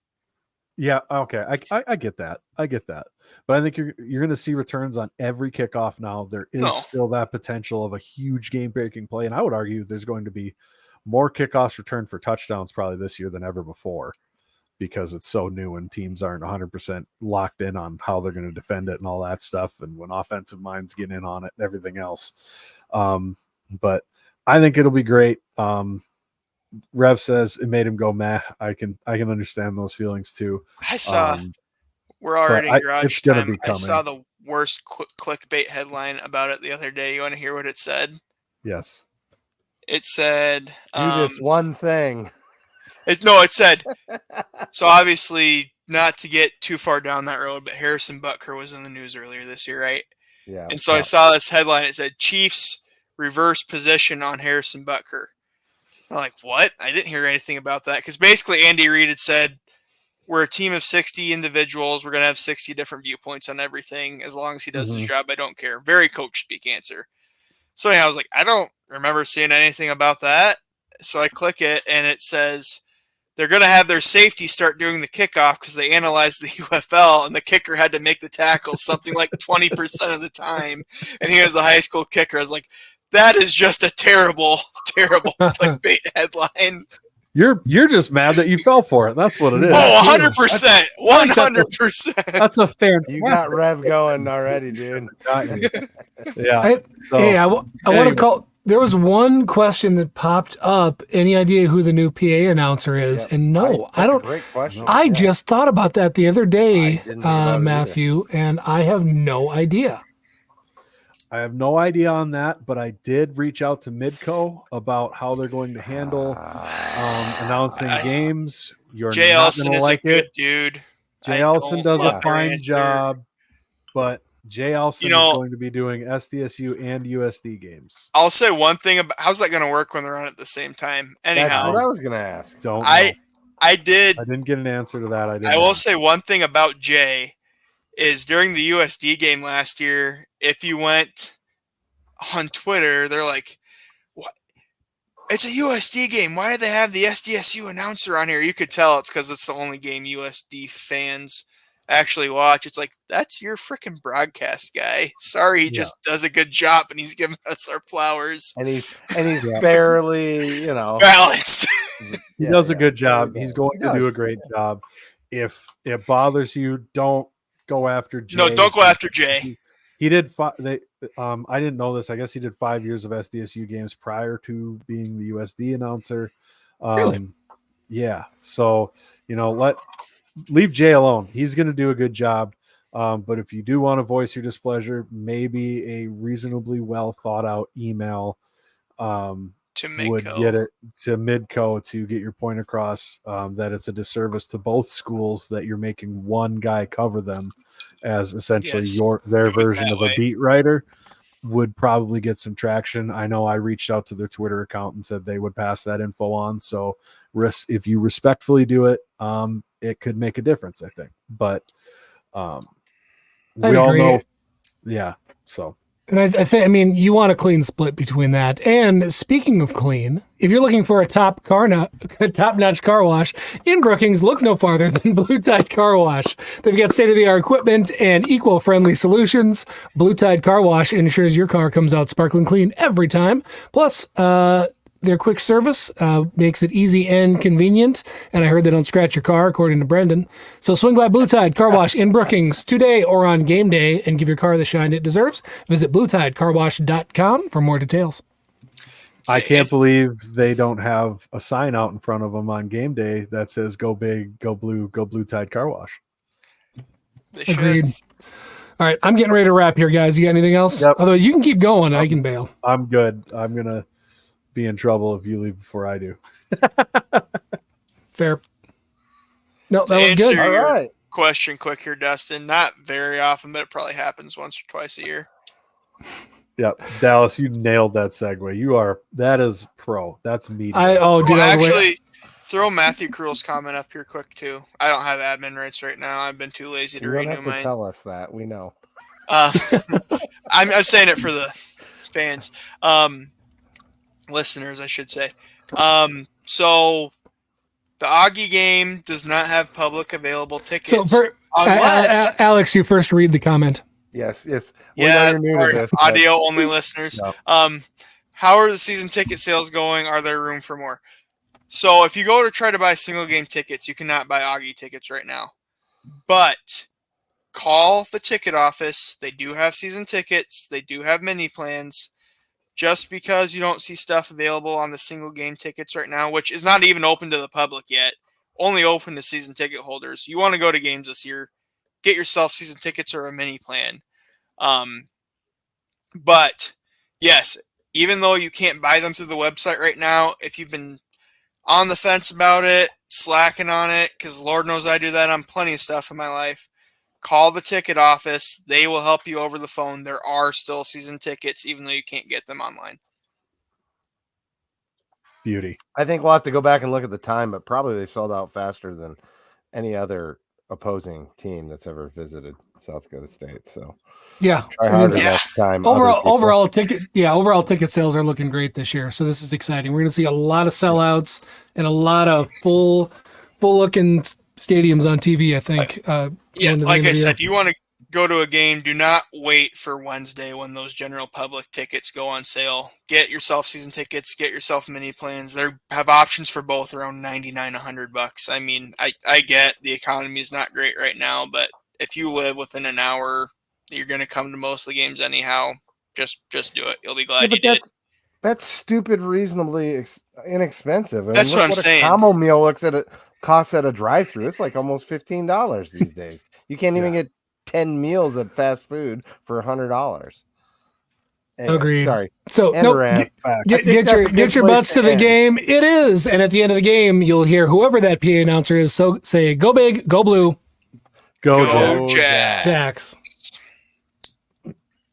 Yeah, okay. I get that. But I think you're going to see returns on every kickoff now. There is still that potential of a huge game-breaking play, and I would argue there's going to be more kickoffs returned for touchdowns probably this year than ever before, because it's so new and teams aren't 100% locked in on how they're going to defend it and all that stuff, and when offensive minds get in on it and everything else. But I think it'll be great. Rev says it made him go meh. I can understand those feelings too. I saw we're already in garage time. I saw the worst clickbait headline about it the other day. You want to hear what it said? Yes. It said do this one thing. It said, so obviously not to get too far down that road, but Harrison Butker was in the news earlier this year, right? Yeah. And so I saw this headline. It said Chiefs reverse position on Harrison Butker. I'm like, what? I didn't hear anything about that. Because basically Andy Reid had said, we're a team of 60 individuals. We're going to have 60 different viewpoints on everything. As long as he does his job, I don't care. Very coach speak answer. So anyhow, I was like, I don't remember seeing anything about that. So I click it, and it says they're going to have their safety start doing the kickoff because they analyzed the UFL, and the kicker had to make the tackle something like 20% of the time. And he was a high school kicker. I was like, that is just a terrible, terrible clickbait headline. You're just mad that you fell for it. That's what it is. Oh, 100%. 100%. That's a fair. You got Rev going already, dude. Yeah. I want to call. There was one question that popped up. Any idea who the new PA announcer is? Yep. And no, I don't. Great question. I just thought about that the other day, Matthew, and I have no idea. I have no idea on that, but I did reach out to Midco about how they're going to handle announcing games. Jay Elson is a good dude. Jay Elson does a fine job, but Jay Elson is going to be doing SDSU and USD games. I'll say one thing about how's that going to work when they're on at the same time. Anyhow, that's what I was going to ask. I didn't get an answer to that. I will say one thing about Jay is during the USD game last year, if you went on Twitter, they're like, "What? It's a USD game. Why do they have the SDSU announcer on here?" You could tell it's because it's the only game USD fans actually watch. It's like, that's your freaking broadcast guy. Sorry, he just does a good job and he's giving us our flowers. And he's barely, balanced. He does a good job. He's going to do a great job. If it bothers you, don't go after Jay. No, don't go after Jay. He did I didn't know this. I guess he did 5 years of SDSU games prior to being the USD announcer. Really? Yeah. So, leave Jay alone. He's going to do a good job. But if you do want to voice your displeasure, maybe a reasonably well thought out email would get it to Midco to get your point across, that it's a disservice to both schools that you're making one guy cover them as essentially their version of a beat writer would probably get some traction. I know I reached out to their Twitter account and said they would pass that info on. So if you respectfully do it, it could make a difference, I think. But we all know. Yeah. So. And I think, you want a clean split between that. And speaking of clean, if you're looking for a top-notch car wash in Brookings, look no farther than Blue Tide Car Wash. They've got state-of-the-art equipment and eco-friendly solutions. Blue Tide Car Wash ensures your car comes out sparkling clean every time. Plus, Their quick service makes it easy and convenient. And I heard they don't scratch your car, according to Brendan. So swing by Blue Tide Car Wash in Brookings today or on game day and give your car the shine it deserves. Visit bluetidecarwash.com for more details. I can't believe they don't have a sign out in front of them on game day that says "Go Big, Go Blue Tide Car Wash." They should. Agreed. All right, I'm getting ready to wrap here, guys. You got anything else? Yep. Although you can keep going, I can bail. I'm good. I'm gonna be in trouble if you leave before I do. Fair. No, that was answer good. your All right. question quick here, Dustin. Not very often, but it probably happens once or twice a year. Yep, Dallas, you nailed that segue. That is pro. That's me. Dude, Well, I was actually, throw Matthew Cruel's comment up here quick too. I don't have admin rights right now. I've been too lazy to You don't renew have to mine. tell us that. We know. I'm saying it for the fans, listeners, I should say. So the Augie game does not have public available tickets. So, unless Alex, you first read the comment. Yes. We know yeah, you're new to sorry, this, but- audio only listeners. No. How are the season ticket sales going? Are there room for more? So if you go to try to buy single game tickets, you cannot buy Augie tickets right now. But call the ticket office. They do have season tickets. They do have mini plans. Just because you don't see stuff available on the single game tickets right now, which is not even open to the public yet, only open to season ticket holders. You want to go to games this year, get yourself season tickets or a mini plan. But yes, even though you can't buy them through the website right now, if you've been on the fence about it, slacking on it, because Lord knows I do that on plenty of stuff in my life, call the ticket office. They will help you over the phone. There are still season tickets, even though you can't get them online. Beauty. I think we'll have to go back and look at the time, but probably they sold out faster than any other opposing team that's ever visited South Dakota State. So Yeah. try harder next time. Overall ticket sales are looking great this year. So this is exciting. We're going to see a lot of sellouts and a lot of full looking stadiums on TV, I think. Yeah, like I said, you want to go to a game, do not wait for Wednesday when those general public tickets go on sale. Get yourself season tickets, get yourself mini plans. They have options for both around $99, $100. I mean, I get the economy is not great right now, but if you live within an hour, you're going to come to most of the games anyhow. Just do it. You'll be glad you did. That's stupid, reasonably inexpensive. I mean, That's what I'm a saying. combo meal costs at a drive-through. It's like almost $15 these days. You can't even get 10 meals at fast food for $100. Anyway, Agreed. Sorry. So get your butts to the game. It is, and at the end of the game, you'll hear whoever that PA announcer is. So say, "Go big, go blue, Go Jacks." Jacks."